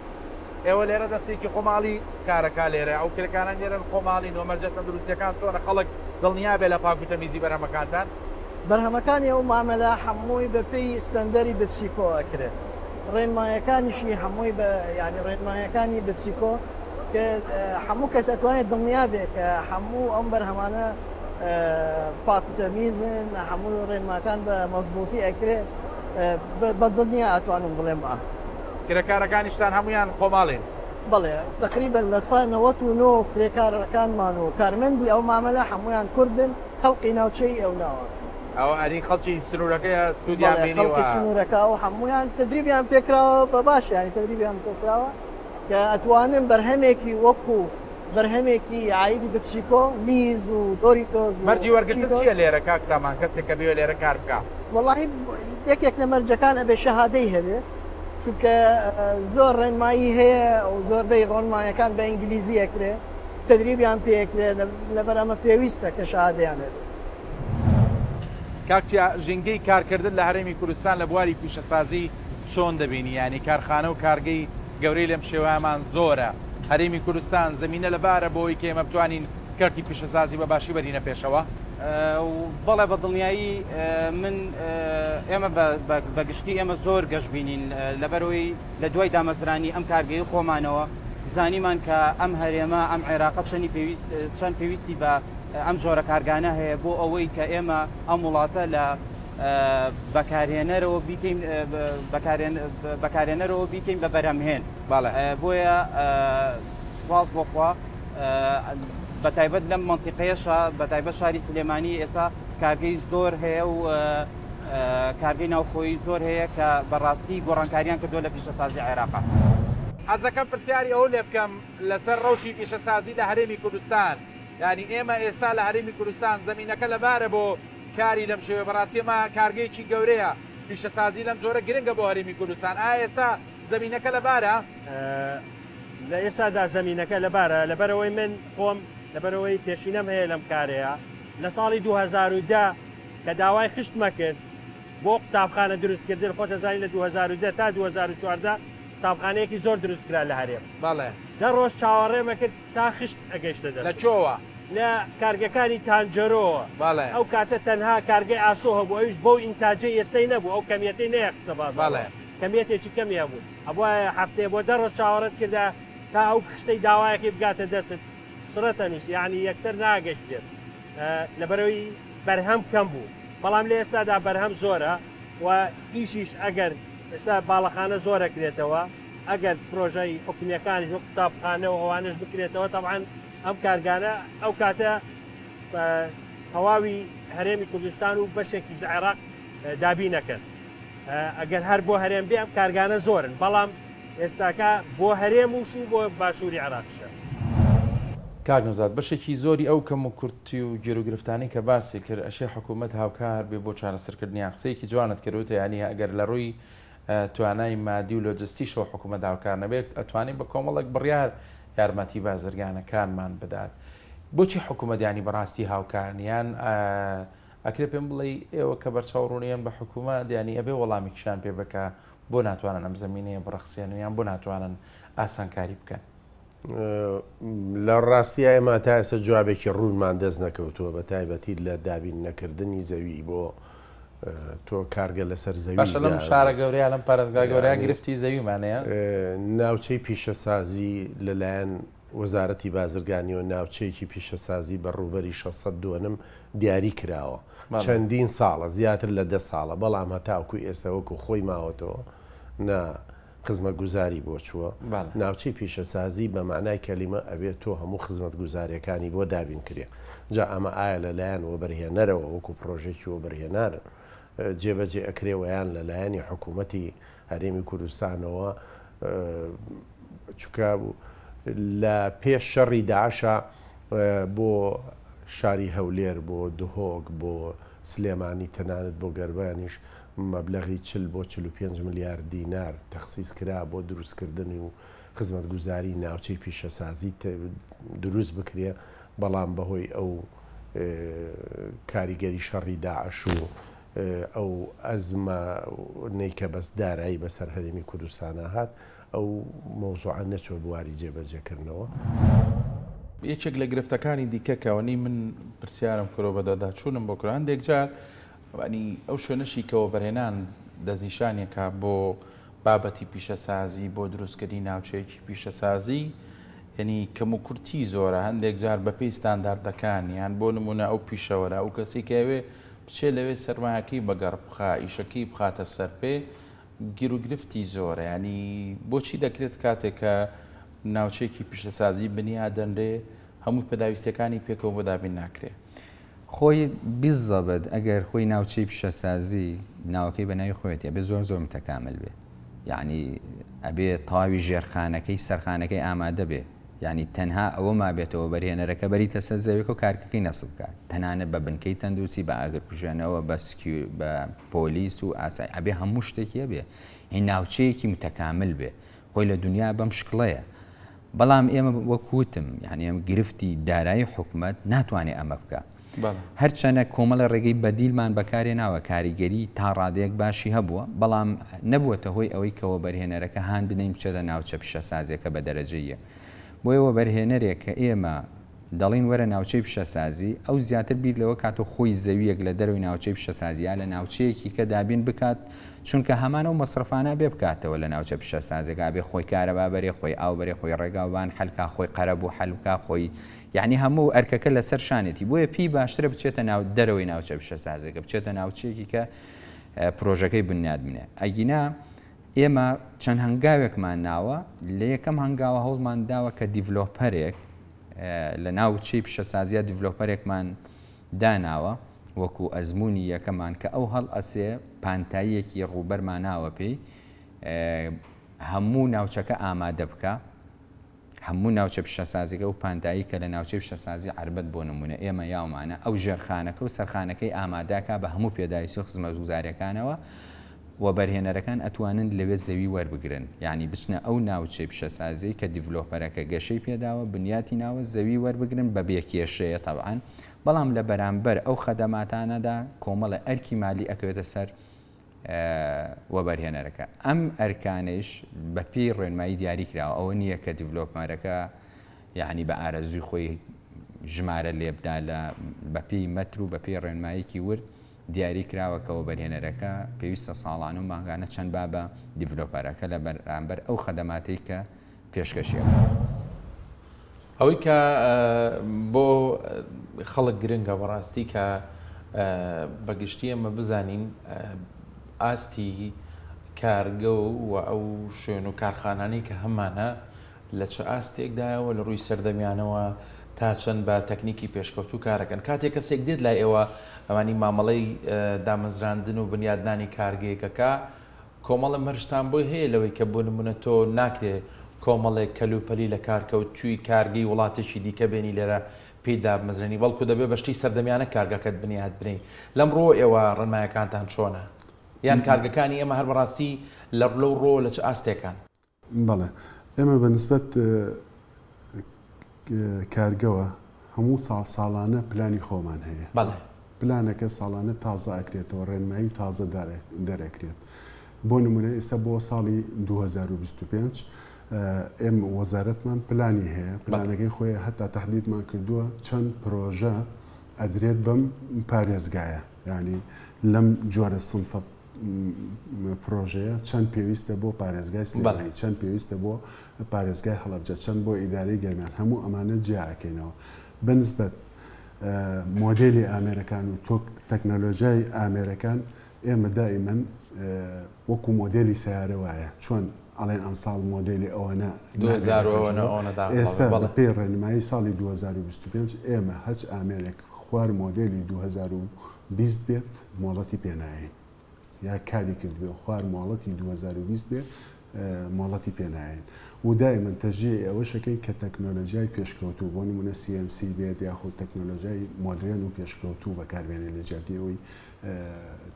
ئێوە لێرە دەستێکی خۆماڵی کارەکە لێرە ئەو کرێکانە لێرەن خۆماڵی نۆمەرجە تەندروستیەکان چۆنە خەڵک دڵنیا بێ لە پاک و تەمیزی بەرهەمەکانتان بەرهەمەکانی ئەو مامەلە هەمووی بەپێی ستەندەری بپسیکۆ ئەکرێت ڕێنمایەکانیشی هەمووی بە ینی ڕێنمایەکانی بپسیکۆ کە هەموو کەس ئەتوانێت دڵنیا بێت کە هەموو ئەم بەرهەمانە پاک و تەمیزن هەموو ڕێنماکان بە مەزبوطی ئەکرێت بە دڵنیا ئەتوانم بڵێم کرێکارەکانیشتان هەمویان خۆماڵێن بڵێ تقریبن لە سای 99 کرێکارەکانمان و کارمەندی ئەو مامەلە هەمویان کوردن خەڵقی ناوچەی ئەو ناوە ئەو ئەنی خەڵکی سنوورەکەی سوودیان بینیوە خەڵکی سنوورەکە و هەمویان تدریبیان پێکراوە بە باش ینی تدریبیان پێکراوە کە ئەتوانن بەرهەمێکی وەکو بەرهەمێکی عیدی بپسیکۆ لیز و دۆریتۆز و مەرجی وەرگرتن چییە لێرە کاک سامان کەسێک کە بێ لێرە کار بکە وەڵاهی یەکێک لە مەرجەکان ئەبێ شەهادەی هەبێ چونکە زۆر ڕێنمایی هەیە و زۆربەی ڕۆنمایەکان بە ئینگلیزی ئەکرێ تدریبیان پێکرێت لەبەر ئەمە پێویستە کە شەهادەیان هەبێ کاکچیا ژینگەی کارکردن لە هەرێمی کوردستان لە بواری پیشەسازی چۆن دەبینی ینی کارخانە و کارگەی گەورەی لەم شێوەیەمان زۆرە هەرێمی کوردستان زمینە لەبارە بۆی کە ئێمە بتوانین کارتی پیشەسازی بە باشی بەرینە پێشەوە بەڵێ بە دڵنیایی من ئێمە بەگشتی ئێمە زۆر گەشت بینین لەبەرەوەی لە دوای دامەزرانی ئەم کارگەی خۆمانەوە زانیمان کە ئەم هەرێمە ئەم عێراقەت چەند پێویستی بە ئەم جۆرە کارگانە هەیە بۆ ئەوەی کە ئێمە ئەم وڵاتە لە بەکارهێنەرەوە بیکەین بەکارهێنەرەوە بیکەین بە بەرهەمهێن بۆیە سواز بۆخوا بە تایبەت لەم منتیقەیەشە بە تایبەت شاری سلێمانی ئێستا کارگەی زۆر هەیە و کارگەی ناوخۆی زۆر هەیە کە بەڕاستی گۆڕانکاریان کردووە لە پیشەسازی عێراقا. حەزەکەم پرسیاری ئەو لێ بکەم لەسەر ڕەوشی پیشەسازی لە هەرێمی کوردستان ینی ئێمە ئێستا لە هەرێمی کوردستان زمینەکە لەبارە بۆ کاری لەم شێوە بەڕاستی ئێمە کارگەیەکی گەورەیە پیشەسازی لەم جۆرە گرنگە بۆ هەرێمی کوردستان ئایا ئێستا زمینەکە لەبارە لە ئێستادا زمینەکە لەبارە لەبەرەوەی من خۆم لەبەرەوەی پێشینەم هەیە لەم کارەیە لە ساڵی 2010 کە داوای خشتمە کرد بۆ قوتابخانە دروستکردن خۆتەزانی لە 2010 تا 2014 قوتابخانەیەکی زۆر دروستکرا لە هەرێم بەڵێ دە ڕۆژ چاوەڕێمە کرد تا خشت ئەگەیشتە دەست لە چۆوە لە کارگەکانی تانجەرۆوە ئەو کاتە تەنها کارگەی ئاسۆ هەبوو ئەوش بۆ ئینتاجی ئێستای نەبوو ئەو کەمیەتی نەیەخستە باز کەمیەتێکی کەمیە بوو ئەبووە هەفتەیە بۆ دە ڕۆژ چاوەڕێت کردا تا ئەو خشتەی داوایەکی بگاتە دەست سرەتە نووس یعنی یەکسەر ناگەشت کرد لەبەرەوەی بەرهەم کەم بوو بەڵام لە ئێستادا بەرهەم زۆرە و ئیشیش ئەگەر ئێستا باڵەخانە زۆرە کرێتەوە ئەگەر پرۆژەی حکومیەکانی وەک قوتابخانەوە ئەوانش بکرێتەوە تەبعاً ئەم کارگانە ئەو کاتە تەواوی هەرێمی کوردستان و بەشێکیش لە عێراق دابینەکەن ئەگەر هەر بۆ هەرێم بێ ئەم کارگانە زۆرن بەڵام ئێستاکە بۆ هەرێم وش و بۆ باشووری عێراقشە. کاک نەوزاد بەشێکی زۆری ئەو کەم و کورتی و گێروگرفتانی کە باسی کرد ئەشێ حکوومەت هاوکار بێ بۆ چارەسەرکردنیان قسەیەکی جوانت کردوتە ینی ئەگەر لە ڕووی توانای مادی و لۆجستیشەوە حکوومەت داواکار نەبێت ئەتوانین بە کۆمەڵێک بڕیار یارمەتی بازرگانەکانمان بدات. بۆچی حکوومەتیانی بەڕاستی هاوکارنیان ئەکرێ پێم بڵێ ئێوە کە بەرچاوڕوونیان بە حکوومەت دیانی ئەبێ وەڵامیکیشان پێ بکە بۆ ناتوانن ئەم زمینەیە بڕەخسێنیان بۆ ناتوانن ئاسانکاری بکەن. لە ڕاستیە ئێمە تا ئێستا جوابێکی ڕوونمان دەست نەکەوتووە بە تایبەتی لە دابین نەکردنی زەوی بۆ تۆ کارگە لەسەر زەوی باشە لەم شارە گەورەیە لەم پارێزگا گەورەیان گرفتی زەویمانەیە ناوچەی پیشەسازی لەلایەن وەزارەتی بازرگانی و ناوچەیەکی پیشەسازی بە ڕووبەری 602 دیاری کراوە چەندین ساڵە زیاتر لە 10 ساڵە بەڵام هەتاوکو ئێستا وەکو خۆی ماوەتەوە خزمەت گوزاری بۆ چووە ناوچەی پیشەسازی بە معنای کەلیمە ئەبێت تۆ هەموو خزمەت گوزاریەکانی بۆ دابین کرێ جا ئەمە ئایا لەلایەن وەبەرهێنەرەوە وەکو پرۆژێکی وەبەرهێنار جێبەجێ ئەکرێوەیان لەلایەنی حکوومەتی هەرێمی کوردستانەوە چکە لە پێش شەڕی داعشە بۆ شاری هەولێر بۆ دهۆک بۆ سلێمانی تەنانەت بۆ گەربانیش مەبلەغی 40 بۆ 45 ملیارد دینار تەخسیس کرا بۆ دروستکردنی و خزمەت گوزاری ناوچەی پیشەسازی دروست بکرێ بەڵام بەهۆی ئەو کاریگەری شەڕی داعش و ئەو ئەزمە نەیکە بەس دارایی بەسەر هەرێمی کوردستانە هات ئەو مۆزوعە نەچۆ بواری جێبەجێکردنەوە. یەکێک لە گرفتەکانی دیکەکەوەنی من پرسیارم کۆ بە داداچوونم بۆ کوران دێکجار ئەنی ئەو شوێنەشی کەەوە بەرهێنان دەزیشانێکە بۆ بابەتی پیشەسازی بۆ دروستکردی ناوچەیەکی پیشەسازی یعنی کەم و کورتی زۆرە هەندێک جار بەپێی ستانداردەکان یان بۆ نمونە ئەو پیشەوەرە ئەو کەسی کەوێ بچێ لەوێ سەرمایەکەی بەگەڕ بخا ئیشەکەی بخاتە سەر پێ گیر و گرفتی زۆرە ینی بۆچی دەکرێت کاتێک کە ناوچەیەکی پیشەسازی بنیا دەنرێ هەموو پێداویستەکانی پێکەوە بۆ دابین ناکرێ خۆی بیزەبێت ئەگەر خۆی ناوچەی پیشەسازی ناوەکەی بە ناوی خۆێتی ئەبێ زۆر زۆر متەکامل بێ یعنی ئەبێ تەواوی ژێرخانەکەی سەرخانەکەی ئامادە بێ یعنی تەنها ئەوە ما بێتەوە بەرهێنەرەکە بەریتە سەر زەویەوە و کارکەکەی نەسب بکات تەنانە بە بنکەی تەندروستی بە ئاگرکوژێنەوە بە پۆلیس و ئاسایی ئەبێ هەموو شتێکیە بێ هین ناوچەیەکی متەکامل بێ خۆی لە دنیا بەم شکڵەیە بەڵام ئێمە وەکوتم یعنی ئەم گرفتی دارایی حکومت ناتوانێت ئەمە بکە هەرچەنە کۆمەڵە ڕێگەی بەدیلمان بەکارێ ناوە کاریگەری تا ڕادەیەک باشی هەبووە بەڵام نەبووەتە هۆی ئەوەی کەەوە بەرهێنەرەکە هاان بنین بچێتە ناوچە پیشەسازیەکە بە دەرەجەیە بۆیەوە بەرهێنەرێک کە ئێمە دەڵین وەرە ناوچەی پیشەسازی ئەو زیاتر بیر لەوە کاتۆ خۆی زەویەک لە دەروی ناوچەی پیشەسازیە لە ناوچەیەکی کە دابین بکات چونکە هەمانە و مەصرفانە بێ بکاتەوە لە ناوچە پیشەسازێکا بێ خۆی کارەبا بەرێ خۆی ئاو بەرێ خۆی ڕێگاوان حلکا خۆی قەرەب و حەلوکا خۆی یعنی هەموو ئەرکەکە لەسەر شانێتی بۆیە پێی باشترە بچێتە ناو دەرەوەی ناوچە پیشەسازێکە بچێتە ناوچەیەکی کە پرۆژەکەی بنیاد بنێ ئەگینا ئێمە چەند هەنگاوێکمان ناوە لە یەکەم هەنگاوە هەوڵمان داوە کە دیڤلۆپەرێک لە ناوچەی پیشەسازیە دیڤلۆپەرێکمان داناوە وەکو ئەزمموی یەکەمان کە ئەو هەڵ ئەسێ پانتاییەکی ڕووبەرمان ناوە پێی هەموو ناوچەکە ئامادە بکە هەموو ناوچە پیشەسازیەکە و پانتایی کە لە ناوچەی پیشەسازی عربەت بۆ نمونە ئێمە یاومانە ئەو ژێرخانەکە و سەرخانەکەی ئاماداکە بە هەموو پێداویستی و خزمەت گوزاریەکانەوە و بەرهێنەرەکان ئەتوانن لەوێ زەوی وەربگرن یعنی بچنە ئەو ناوچەی پیشەسازی کە دیڤلۆپەرەکە گەشەی پێداوە بنیاتی ناوە زەوی وەربگرن بە بێکێشەیە تەبعاً بەڵام لە بەرامبەر ئەو خەدەماتانەدا کۆمەڵە ئەرکی مالی ئەکەوێتە سەر وەبەرهێنەرەکە ئەم ئەرکانش بە پێی ڕێنمایی دیاری کراوە ئەوە نییە کە دیڤلۆپمەرەکە یعنی بە ئارەزوی خۆی ژمارە لێبدا لە بەپی مەتر و بەپی ڕێنماییکی ورد دیاری کراوەکەەوە بەرهێنەرەکە پێویستە ساڵان و ماگانە چەند با بە دیڤلۆپەرەکە لە بەرامبەر ئەو خەدەماتی کە پێشکەشیە ئەوەی کە بۆ خەڵک گرنگە بەڕاستی کە بەگشتی ئەمە بزانین ئاستی کارگە و ئەو شوێن و کارخانانی کە هەمانە لە چه ئاستێکدایەوە لە ڕووی سەردەمیانەوە تا چەند بە تەکنیکی پێشکەوت و کارەکەن کاتێک کەسێک دێت لای ئێوە ئەوانی مامەڵەی دامەزراندن و بنیادنانی کارگەیەکەکە کۆمەڵە مەرجتان بۆی هەیە لەوەی کە بۆ نمونە تۆ ناکرێ کۆمەڵێک کەلوپەلی لە کارکەوتووی کارگەی وڵاتێکی دیکە بێنی لێرە پێیدا بمەزرێنی بەڵکو دەبێ بەشتی سەردەمیانە کارگەکەت بنیاد بنی لەمڕۆ ئێوە ڕێنمایەکانتان چۆنە؟ یان کارگەکانی ئێمە هەر بەڕاستی لە ڕۆ ڕۆ لە چ ئاستێکان؟ بەڵێ ئێمە بەنسبەت کارگەوە هەموو ساڵانە پلانی خۆمان هەیە. بەڵێ پلانەکە ساڵانە تازە ئەکرێتەوە، ڕێنمایی تازە دەرەکرێت. بۆ نمونە ئێستا بۆ ساڵی 2025 ئێم وەزارەتمان پلانی هەیە، پلانەکەی خۆی هەتا تهدیدمان کردووە چەند پرۆژە ئەدرێت بەم پارێزگایە، ینی لەم جۆرە سنفە پرۆژەیە چەند پێویستە بۆ پارێزگای سلێمانی، چەند پێویستە بۆ پارێزگای هەڵەبجە، چەند بۆ ئیدارەی گەرمیان، هەموو ئەمانە جیاکەینەوە. بەنسبەت مۆدێلی ئامێرەکان و تەکنەلۆژیای ئامێرەکان ئێمە دائیمەن وەکو مۆدێلی سیارە وایە، چۆن ئەڵێن ئەمساڵ مۆدێلی ئەوەنە ئێستا بە پێی ڕێنمایی ساڵی 2025 ئێمە هەچ ئامێرێک خوار مۆدێلی 2020 بێت مۆڵەتی پێنایین، یا کاری کرد بێ خوار مۆڵەتی 2020 بێت مۆڵەتی پێنایین. و دائما تەرجیح ئەوە شەکەین کە تەکنۆلۆژیای پێشکەوتوو بۆ نمونە CNC بێت یاخود تەکنۆلۆژیای مۆدرن و پێشکەوتوو بەکاربێنێ لە جیاتیەوەی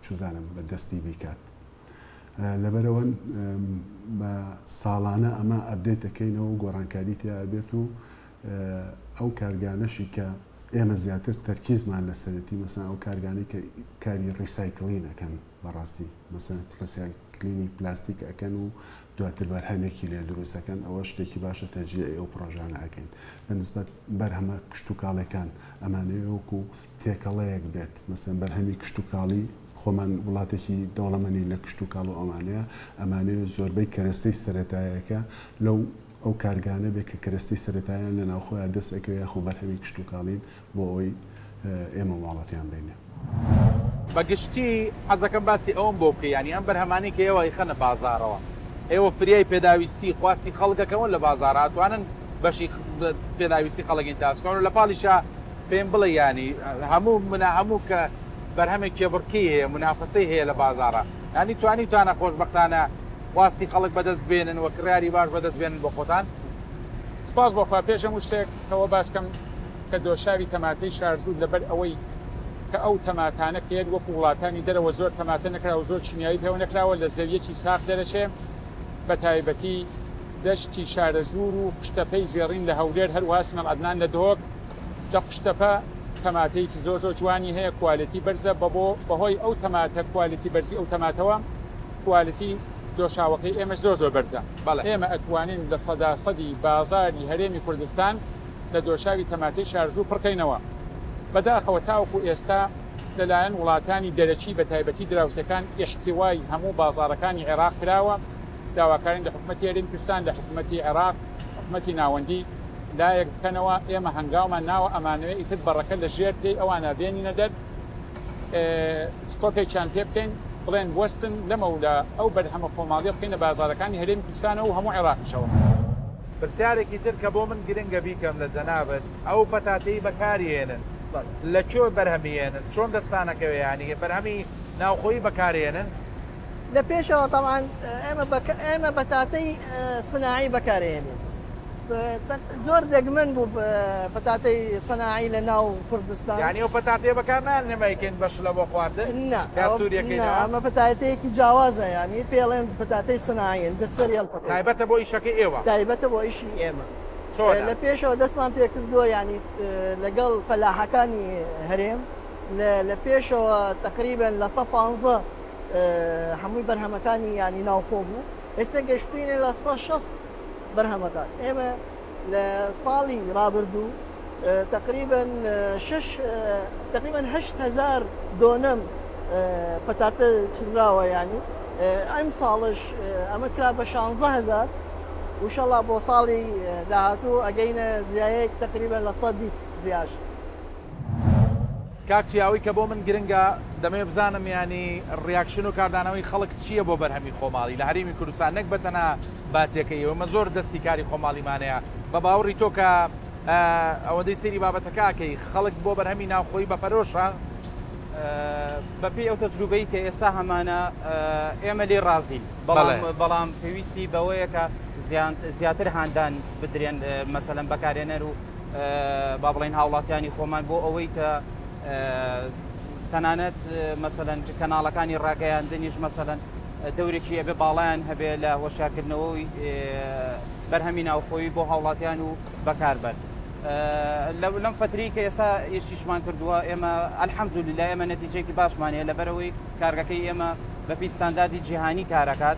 چزانم بە دەستی بیکات. لەبەرەوە بە ساڵانە ئەمە ئەبدێتەکەینەوە و گۆڕانکاری تیا بێت و ئەو کارگانەشی کە ئێمە زیاتر تەرکیزمان لەسەرەتی مەسەن ئەو کارگانی کە کاری ڕیسایکلینەکەن بەڕاستی مەسەن ڕیسایکلینی پلاستیک ئەەکەن و دواتر بەرهەمێکی لێ دروستەکەن، ئەوە شتێکی باشە تەرجیح ئەو پرۆژانە ئەەکەین بەنسبەت بەرهەمە کشتتوکاڵەکان ئەمانەیە وەکو تێکەڵەیەک بێت، مەسەن بەرهەمی کشتتوکاڵی خۆمان وڵاتێکی دەوڵەمەنی لە کشتتوکاڵ و ئەمانەیە زۆربەی کەرەستەی سەرەتایەکە لەو ئەو کارگانە بێت کە کەرەستی سەرەتایان لە ناوخۆیان دەست ئەکەوێ یاخۆ بەرهەمی کشتتوکاڵین بۆ ئەوەی ئێمە ماڵەتیان بینێ. بەگشتی حەزەکەم باسی ئەوم بۆ بکە، ینی ئەم بەرهەمانی کە ئێوە خەنە بازارەوە، ئێوە فریای پێداویستی خواستی خەڵکەکەون لە بازار هاتوانن بەشی پێداویستی خەڵکین تاسکۆن و لە پاڵیشا پێم بڵێ ینی هەموو کە بەرهەمێک کێبڕکی هەیە منافەسەی هەیە لە بازارە، ینی توانیتوانە خۆشبەختانە خواستی خەڵک بەدەست بێنن و کڕیاری باش بەدەست بێنن بۆ خۆتان. سپاس بۆ پێشم و شتێک کەەوە باسکەم کە دۆشاوی تەماتەی شارزوو لەبەر ئەوەی کە ئەو تەماتانە پێت وەکو وڵاتانی دەرەوە زۆر تەماتە نەکراوە، زۆر چینیایی پێوە نەکراوە، لە زەویەکی ساخ دەرەچێ، بە تایبەتی دەشتی شارەزوور و قشتەپەی زێڕین لە هەولێر هەروە سمەڵ عەدنان لە دۆک لە قشتەپە تەماتەیەکی زۆر جوانی هەیە، کوالیتی بەرزە، بەهۆی ئەو تەماتە کوالیتی بەرزی ئەو تەماتەوە کوالیتی دۆشاوەکەی ئێمە زۆر بەرزە. ئێمە ئەتوانین لە سەداسەدی بازاری هەرێمی کوردستان لە دۆشاوی تەماتەی شارزوو پڕکەینەوە. بەداخەوە تاوەکو ئێستا لەلایەن وڵاتانی دەرەچی بە تایبەتی دراوسەکان ئیحتیوای هەموو بازارەکانی عێراق کراوە، داواکارین لە حکومەتی هەرێمی کوردستان لە حکومەتی عێراق حکومەتی ناوەندی لایەک بکەنەوە. ئێمە هەنگاومان ناوە ئەمانەوەی ئیتر بەڕەکە لە ژێر دێ ئەوانە بێنینە دەر ستۆپێکیان پێ بکەین بڵێن وەستن لەمەولا ئەو بەرهەمە خۆماڵی بکەینە بازارەکانی هەرێمی کوردستانەوە و هەموو عێراقیشەوە. پرسیارێکی تر کە بۆ من گرنگە بیکەم لە جەنابەت ئەو پەتاتەی بەکارهێنن لە چۆ بەرهەمیێنن، چۆن دەستانەکەوێ ینی بەرهەمی ناوخۆیی بەکارهێنن؟ لە پێشەوە تەمان ئێمە بەتاتەی سناعی بەکارهێنین، زۆر دەگمەن بوو پەتاتەی سەناعی لە ناو کوردستان، یعنی ئەو پەتاتێ بەکارنان نەمەیکەین بەش لە بۆ خواردن یا سووریەکەین؟ ئەمە پەتاتەیەکی جیاوازە، ینی پێڵێن پەتاتەی سناعین دەستەریال پەتات تایبەتە بۆ ئیشەکەی ئێوە، تایبەتە بۆ ئیشی ئێمە. لە پێشەوە دەستمان پێکردووە ینی لەگەڵ فەلاحەکانی هەرێم لە پێشەوە تقریبن لە 150 هەمووی بەرهەمەکانی ینی ناوخۆ بوو، ئێستا گەشتوینە لە 160 بەرهەمەکان. ئێمە لە ساڵی ڕابردوو تقریبن 8,000 دۆنەم پەتاتە چراوە، ینی ئەم ساڵش ئەمە کرا بە 16,000 وشەڵا بۆ ساڵی داهاتوو ئەگەینە زیایەک تقریبا لە 120 زیاش. کاکچیاوی کە بۆ من گرنگە دەمێ بزانم ینی ڕیاکشن و کاردانەوەی خەڵک چییە بۆ بەرهەمی خۆماڵی لە هەرێمی کوردستان، نەک بەتەنە باتیەکەیەوە مە زۆر دەستی کاری خۆماڵیمانەیە. بە باوەڕی تۆ کە ئەوەندەی سەیری بابەتەکەکەی خەڵک بۆ بەرهەمی ناوخۆی بەپەرۆشە بەپێی ئەو تەجروبەی کە ئێستا هەمانە ئێمە لێ ڕازین، بەڵام پێویستی بەوەیە کە زیاتر هاندان بدرێن مەسەلەن بەکارێنەر و با بڵێن هاوڵاتیانی خۆمان بۆ ئەوەی کە تەنانەت مەسەلەن کەناڵەکانی ڕاگەیاندنیش مەسەلەن دەورێکی ئەبێ باڵیان هەبێ لە هۆشیارکردنەوەی بەرهەمی ناوخۆیی بۆ هاوڵاتیان و بەکاربەر. لەم فتری کە ئێستا ئێشتیشمان کردووە ئێمە ئەلحەمدولillah ئێمە نەتیجەیەکی باشمانەیە لەبەرەوەی کارگەکەی ئێمە بە پێی ستانداردی جیهانی کارەکات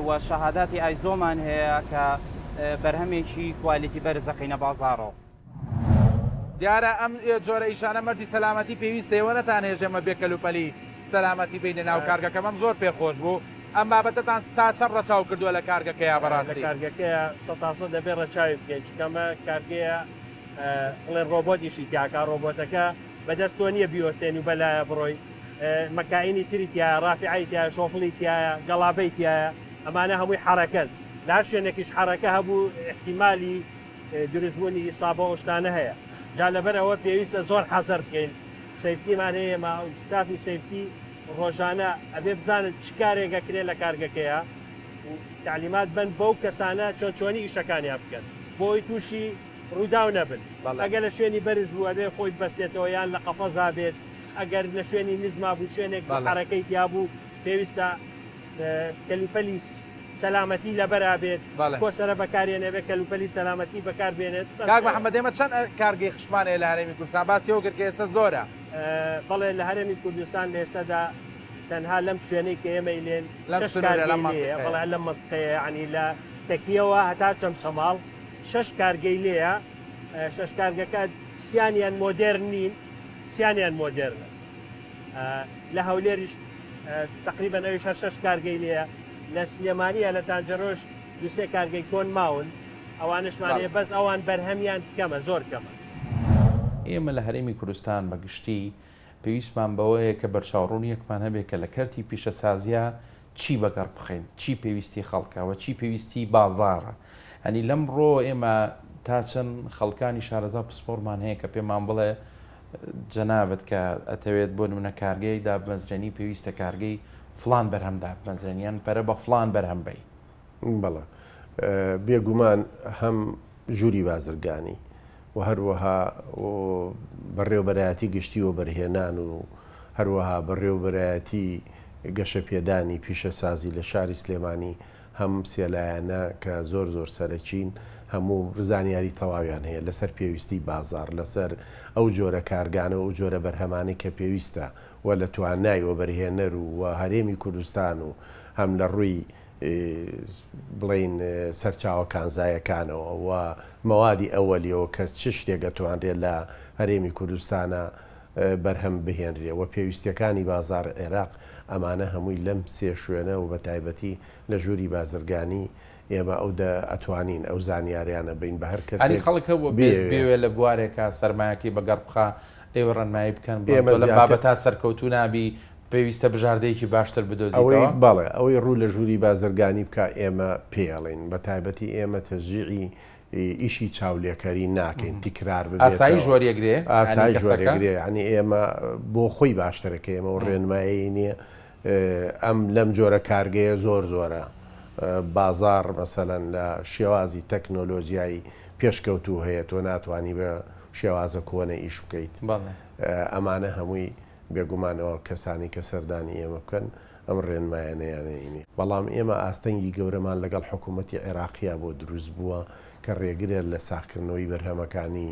و شەهاداتی ئایزۆمان هەیە کە بەرهەمێکی کوالیتی بەرزەخینە بازاڕەوە. دیارە ئەم جۆرە ئیشانە مەردی سەلامەتی پێویستەوە نەتانێژێمە بێکەلوپەلی سەلامەتی بینە ناو کارگەکەمەم زۆر پێخۆش بوو. ئەم بابەتتان تا چەند ڕەچاو کردووە لە کارگەکەیە بەڕاستی؟ کارگەکەیە 100% دەبێت ڕەچاوی بکەین چکەمە کارگەیە بڵێ ڕۆبۆتیشی تیاکە ڕۆبۆتەکە بەدەستۆ نییە بیوەستێن و بەلایە بڕۆی مەکائینی تری تایە ڕافعی تایە شۆفڵی تایە گەڵابەی تایە ئەمانە هەمووی حرەکەن لا شوێنێکیش حرەکە هەبوو احتیمالی دروستبوونی ئیسابە شتانە هەیە جا لەبەرەوە پێویستە زۆر حەزەر بکەین سیفتیمان هەیە ما ستافی سیفتی ڕۆژانە ئەبێ بزانن چ کارێکەکرێت لە کارگەکەیە تعلیمات بن بەو کەسانە چۆن چۆنی ئیشەکانیان بکەن بۆی تووشی ڕووداو نەبن ئەگەر لە شوێنی بەرز بوو ئەبێ خۆی بەستێتەوە یان لە قەفەزا بێت ئەگەر لە شوێنی نزما بوو شوێنێک حرەکەی تیا بوو پێویستە کەلوپەلی سەلامەتی لەبەرا بێت کۆسەرە بەکارێنێ بێت کەلوپەلی سەلامەتی بەکار بێنێت. کاک محەممەد ئێمە چەند کارگەی خشمانەیە لە هەرێمی کوردستان باسی ئەو کرد کە ئێستا زۆرە بەڵێ لە هەرێمی کوردستان لە ئێستادا تەنها لەم شوێنەی کە ئێمە لێن بەڵێ لەم منطقەیە عنی لە تەکیەوە هەتا چەمچەماڵ 6 کارگەی لێیە 6 کارگەکە سییانیان مۆدرن نین سییانیان مۆدرنە لە هەولێریش تقریبان ئەوش 6 کارگەی لێیە لە سلێمانیە لە تانجەرۆش دوسێ کارگەی کۆن ماون ئەوانشمانێ بەس ئەوان بەرهەمیان کەمە زۆر کەمە. ئێمە لە هەرێمی کوردستان بەگشتی پێویستمان بەوەیە کە بەرچاوڕوون یەکمان هەبێت کە لە کەرتی پیشەسازیە چی بەگەڕ بخەین چی پێویستی خەڵکەوە چی پێویستی بازارە ئەنی لەم ڕۆ ئێمە تا چەند خەڵکانی شارەزا پسپۆرمان هەیە کە پێمان بڵێ جەنابەت کە ئەتەوێت بۆ نمونە کارگەی دابمەزرێنی پێویستە کارگەی فلان بەرهەم دابمەزرێنیان پەرە بە فلان بەرهەم بی. بەڵێ بێگومان هەم ژووری بازرگانی و هەروەها بەڕێوەبەرایەتی گشتی و بەرهێنان و هەروەها بەڕێوەبەرایەتی گەشە پێدانی پیشەسازی لە شاری سلێمانی هەم سێلایەنە کە زۆر زۆر سەرەکین هەموو زانیاری تەواویان هەیە لەسەر پێویستی بازار لەسەر ئەو جۆرە کارگانە و جۆرە بەرهەمانی کە پێویستە و لە توانای و بەرهێنەر و هەرێمی کوردستان و هەم لە ڕووی بڵین سەرچاوە کانزایەکانەوە و مەوادی ئەوەلیەوە کە چ شتێک دەتوانرێت لە هەرێمی کوردستانە بەرهەم بهێنرێ و پێویستیەکانی بازار عێراق ئەمانە هەمووی لەم سێ شوێنە و بە تایبەتی لە ژووری بازرگانی ئێمە ئەو ئەتوانین ئەو زانیاریانە بین بە هەر کەسی خەڵک بێوێ لە بوارێکە سەرمایەکی بەگەڕ بخە ئێوە ڕەنمایی بکەن لە بابەتا سەرکەوتو نابی پێویستە بژاردەیەکی باشتر بدۆزیەوە. بەڵێ ئەوەی ڕوو لە ژووری بازرگانی بکە ئێمە پێڵین بە تایبەتی ئێمە تەژیعی ئیشی چاولێکەری ناکەین تیکرار بێت ئاسایی ژۆریەگرێ ئاسایی ژۆریەگرێ ینی ئێمە بۆ خۆی باشترەکە ئێمە و ڕێنمایی نییە ئەم لەم جۆرە کارگەیە زۆر زۆرە بازار مەسەلەن لە شێوازی تەکنۆلۆژیایی پێشکەوتو هەیە تۆ ناتوانانی بە شێوازە کۆنە ئیش بکەیت ئەمانە هەمووی بێگومانەوە کەسانی کە سەردانی ئێمە بکەن ئەم ڕێنمایەنەیانەینی بەڵام ئێمە ئاستەنگی گەورەمان لەگەڵ حکوومەتی عێراقیە بۆ دروست بووە کە ڕێگرێت لە ساختکردنەوەی بەرهەمەکانی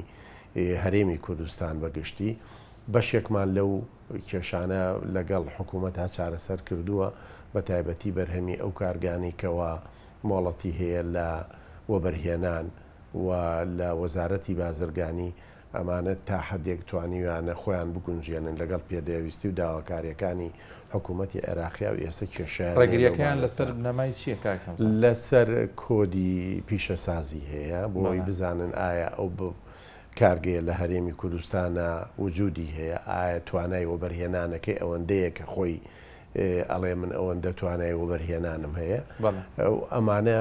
هەرێمی کوردستان بەگشتی بەشێکمان لەو کێشانە لەگەڵ حکوومەت چارەسەر کردووە بە تایبەتی بەرهەمی ئەو کارگانی کەەوە مۆڵەتی هەیە لە وەبەرهێنان و لە وەزارەتی بازرگانی ئەمانە تا حدێک توانیویانە خۆیان بگونجێنن لەگەڵ پێدەویستی و داواکاریەکانی حکوومەتی عێراقیا و ئێستا کێشیان ڕێگریەکەیان لەسەر نەمای چییە کاکەم لەسەر کۆدی پیشەسازی هەیە بۆی بزانن ئایا ئەو کارگەیە لە هەرێمی کوردستانە وجودی هەیە ئایا توانای وەبەرهێنانەکەی ئەوەندەیە کە خۆی ئەڵێ من ئەوەندە توانای وەبەرهێنانم هەیە ئەمانە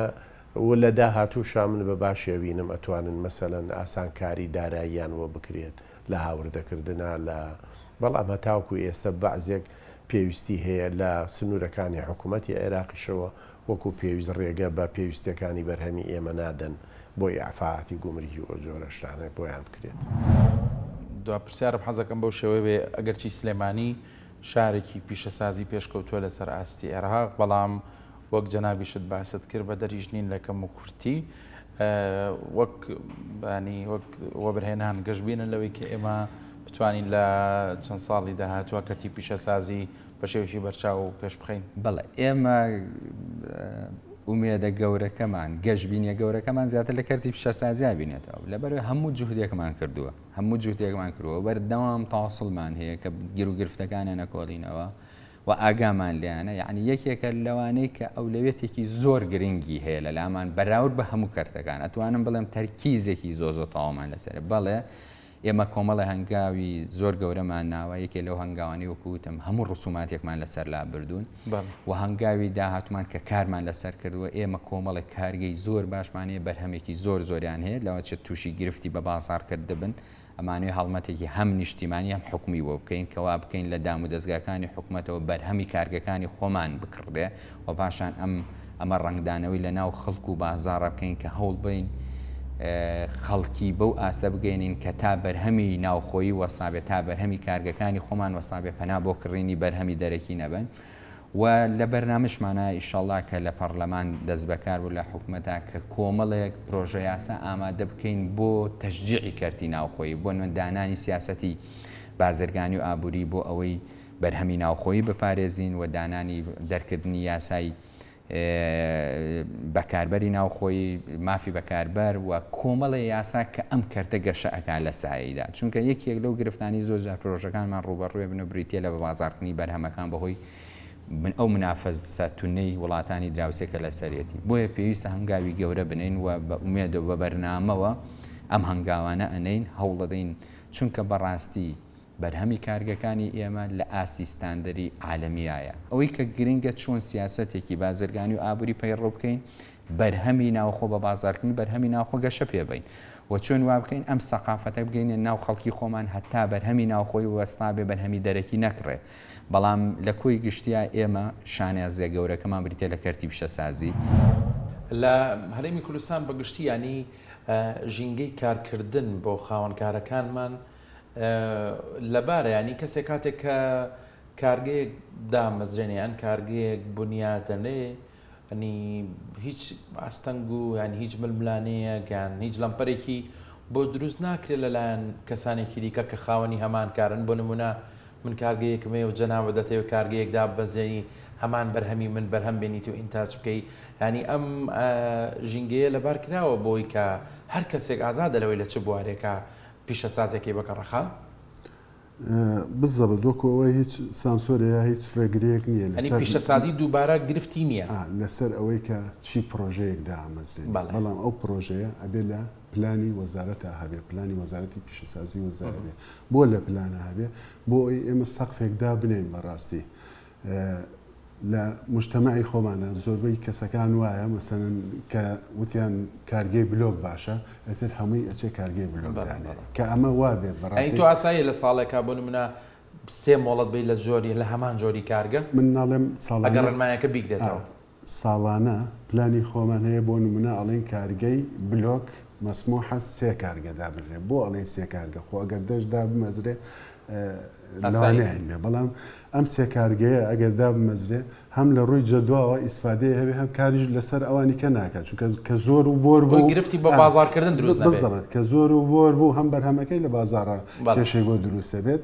و لە داهاتووشا من بە باشێوینم ئەتوانن مەسەلەن ئاسانکاری داراییان وە بکرێت لە هاوردەکردنا لە بەڵام هەتاوکو ئێستا بەعزێک پێویستی هەیە لە سنوورەکانی حکوومەتی عێراقیشەوە وەکو پێویست ڕێگە بە پێویستەکانی بەرهەمی ئێمە نادەن بۆی ئەعفاعاتی گومرگی و جۆرە شتانە بۆیان بکرێت. کردووە پرسیارم حەزەکەم بەو شێوەیە بێ ئەگەرچی سلێمانی شارێکی پیشەسازی پێشکەوتووە لەسەر ئاستی عێراق بەڵام وەک جەنابیشت باست کرد بە دەریژ نین لەکەم و کورتی وەک وەبرهێنان گەشتبینن لەوەی کە ئێمە بتوانین لە چەند ساڵی داهاتوە کەرتی پیشەسازی بە شێوەیەکی بەرچاو و پێش بخەین. بەڵێ ئێمە ئومێدە گەورەکەمان گەشتبینیە گەورەکەمان زیاتر لە کەرتی پیشەسازی بینێتەوە لەبەرەوەی هەموو جوهدێکمان کردووە بەردەوام تاسڵمان هەیە کە گیر و گرفتەکانە نەکۆڵینەوە و ئاگامان لیانە یعنی یەکێکە لەوانەی کە ئەولەوێتێکی زۆر گرنگی هەیە لە لامان بەراورد بە هەموو کەرتەکان ئەتوانم بڵێم تەرکیزێکی زۆ تەواومان لەسەر بەڵێ ئێمە کۆمەڵی هەنگاوی زۆر گەورەمان ناوە یەکێ لەو هەنگاوانی وەکوتم هەموو ڕسوماتێکمان لەسەر لا بردوون و هەنگاوی داهاتمان کە کارمان لەسەر کردووە ئێمە کۆمەڵی کارگەی زۆر باشمانەیە بەرهەمێکی زۆریان هەیە لەوە چێت تووشی گرفتی بە بازارکرد دەبن ئەمانوی هەڵمەتێکی هەم نیشتیمانی هەم حکومی بۆ بکەین کەوا بکەین لە دام و دەستگاکانی حکوومەتەوە بەرهەمی کارگەکانی خۆمان بکڕێ و پاشان ئەمە ڕنگدانەوەی لە ناو خەڵک و بازارە بکەین کە هەوڵ بین خەڵکی بەو ئاستە بگەینین کە تا بەرهەمی ناوخۆیی وەسابێت تا بەرهەمی کارگەکانی خۆمان وەسابێ پەنا بۆ کڕینی بەرهەمی دەرەکی نەبن و لە بەرنامجمانە ئیشەڵڵا کە لە پەرلەمان دەست بەکار بوو لە حکوومەتە کە کۆمەڵێک پرۆژە یاسا ئامادە بکەین بۆ تەشجیعی کەرتی ناوخۆیی بۆ نوێندانانی سیاسەتی بازرگانی و ئابووری بۆ ئەوەی بەرهەمی ناوخۆیی بپارێزین و دانانی دەرکردنی یاسایی بەکاربەری ناوخۆی مافی بەکاربەر و کۆمەڵی یاسا کە ئەم کەرتە گەشە ئەکا لە ساییدا چونکە یەکێک لەو گرفتانی زۆر پرۆژەکانمان ڕوبەڕوێ بن و بریتە لە بەبازارکردنی بەرهەمەکان بەهۆی ئەو منافەزە تونەی وڵاتانی دراوسێکە لە سەرەتی بۆیە پێویستە هەنگاوی گەورە بنین و بە ئومێدە بە بەرنامەوە ئەم هەنگاوانە ئەنین هەوڵەدەین چونکە بەڕاستی بەرهەمی کارگەکانی ئێمە لە ئاستی ستاندەری عالەمیایە ئەوەی کە گرنگە چۆن سیاسەتێکی بازرگانی و ئابووری پەیڕۆ بکەین بەرهەمی ناوخۆ بە بازارکردنی بەرهەمی ناوخۆ گەشە پێبین و چۆن وا بکەین ئەم سەقافەتە بگەینە ناو خەڵکی خۆمان هەتا بەرهەمی ناوخۆی وەستا بێ بەرهەمی دەرەکی نەکڕێ بەڵام لە کۆی گشتیا ئێمە شانازیە گەورەکەمان بریتێ لە کەرتی پیشەسازی لە هەرێمی کوردستان بەگشتی ینی ژینگەی کارکردن بۆ خاوەنکارەکانمان لەبارە ینی کەسێک کاتێک کە کارگەیەک دامەزرێنێ ئەن کارگەیەک بنیاتەنێ ئەنی هیچ ئاستەنگ و یان هیچ ململانەیە یان هیچ لەمپەرێکی بۆ دروست ناکرێت لەلایەن کەسانێکی دیکە کە خاوەنی هەمان کارن بۆ نمونە من کارگەیەکمێ و جەناوە دەتەوە کارگەیەکدا بەزێنی هەمان بەرهەمی من بەرهەم بێنیت و ئینتاج بکەی ینی ئەم ژینگەیە لەبار کراوە بۆی کە هەر کەسێک ئازادە لەوەی لە چ بوارێکە پیشەسازێکی بەکەڕەخە بزەبە دۆکەوە هیچ سانسۆرەیە هیچ ڕێگرەیەک نییە ئەنی پیشەسازی دووبارە گرفتی نییە لەسەر ئەوەی کە چی پرۆژەیەکدا ئامەزرێن بەڵام ئەو پرۆژەیە ئەبێ لە پلانی وەزارەتە هەبێ پلانی وەزارەتی پیشەسازی وەزارێ بۆ لە پلانە هەبێ بۆ ئەوی ئێمە سەقفێکدا بنێن بەڕاستی لە مجتەمەعی خۆمانە زۆربەی کەسەکان وایە مەسەن کە وتیان کارگەی بلۆک باشە ئەتر هەمووی ئەچێ کارگەی بلۆکدانێ کە ئەمە وا بێت بەڕاستی تۆ ئاسایی لە ساڵێکا بۆ نمونە سێ مۆڵەت بی لە زۆری لە هەمان جۆری کارگە من ناڵێم ئەگەر ڕێنمایەکە بیگرێتەوە ساڵانە پلانی خۆمان هەیە بۆ نمونە ئەڵێن کارگەی بلۆک مەسموحە سێ کارگەدا بنرێ بۆ ئەڵێن سێ کارگە خۆ ئەگەر دەشدا بمەزرێ لەوانەیە بەڵام ئەم سێ کارگەیە ئەگەردا بمەزرێ هەم لە ڕووی جەدواوە ئیسفادەیە هەبێ هەم کاریش لەسەر ئەوانی کە ناکات چونکە کە زۆر و بۆر بوو گرفتی بە بازارکردن دروست بزەبێت کە زۆر و بۆر بوو هەم بەرهەمەکەی لە بازارە کێشەی بۆ دروستە بێت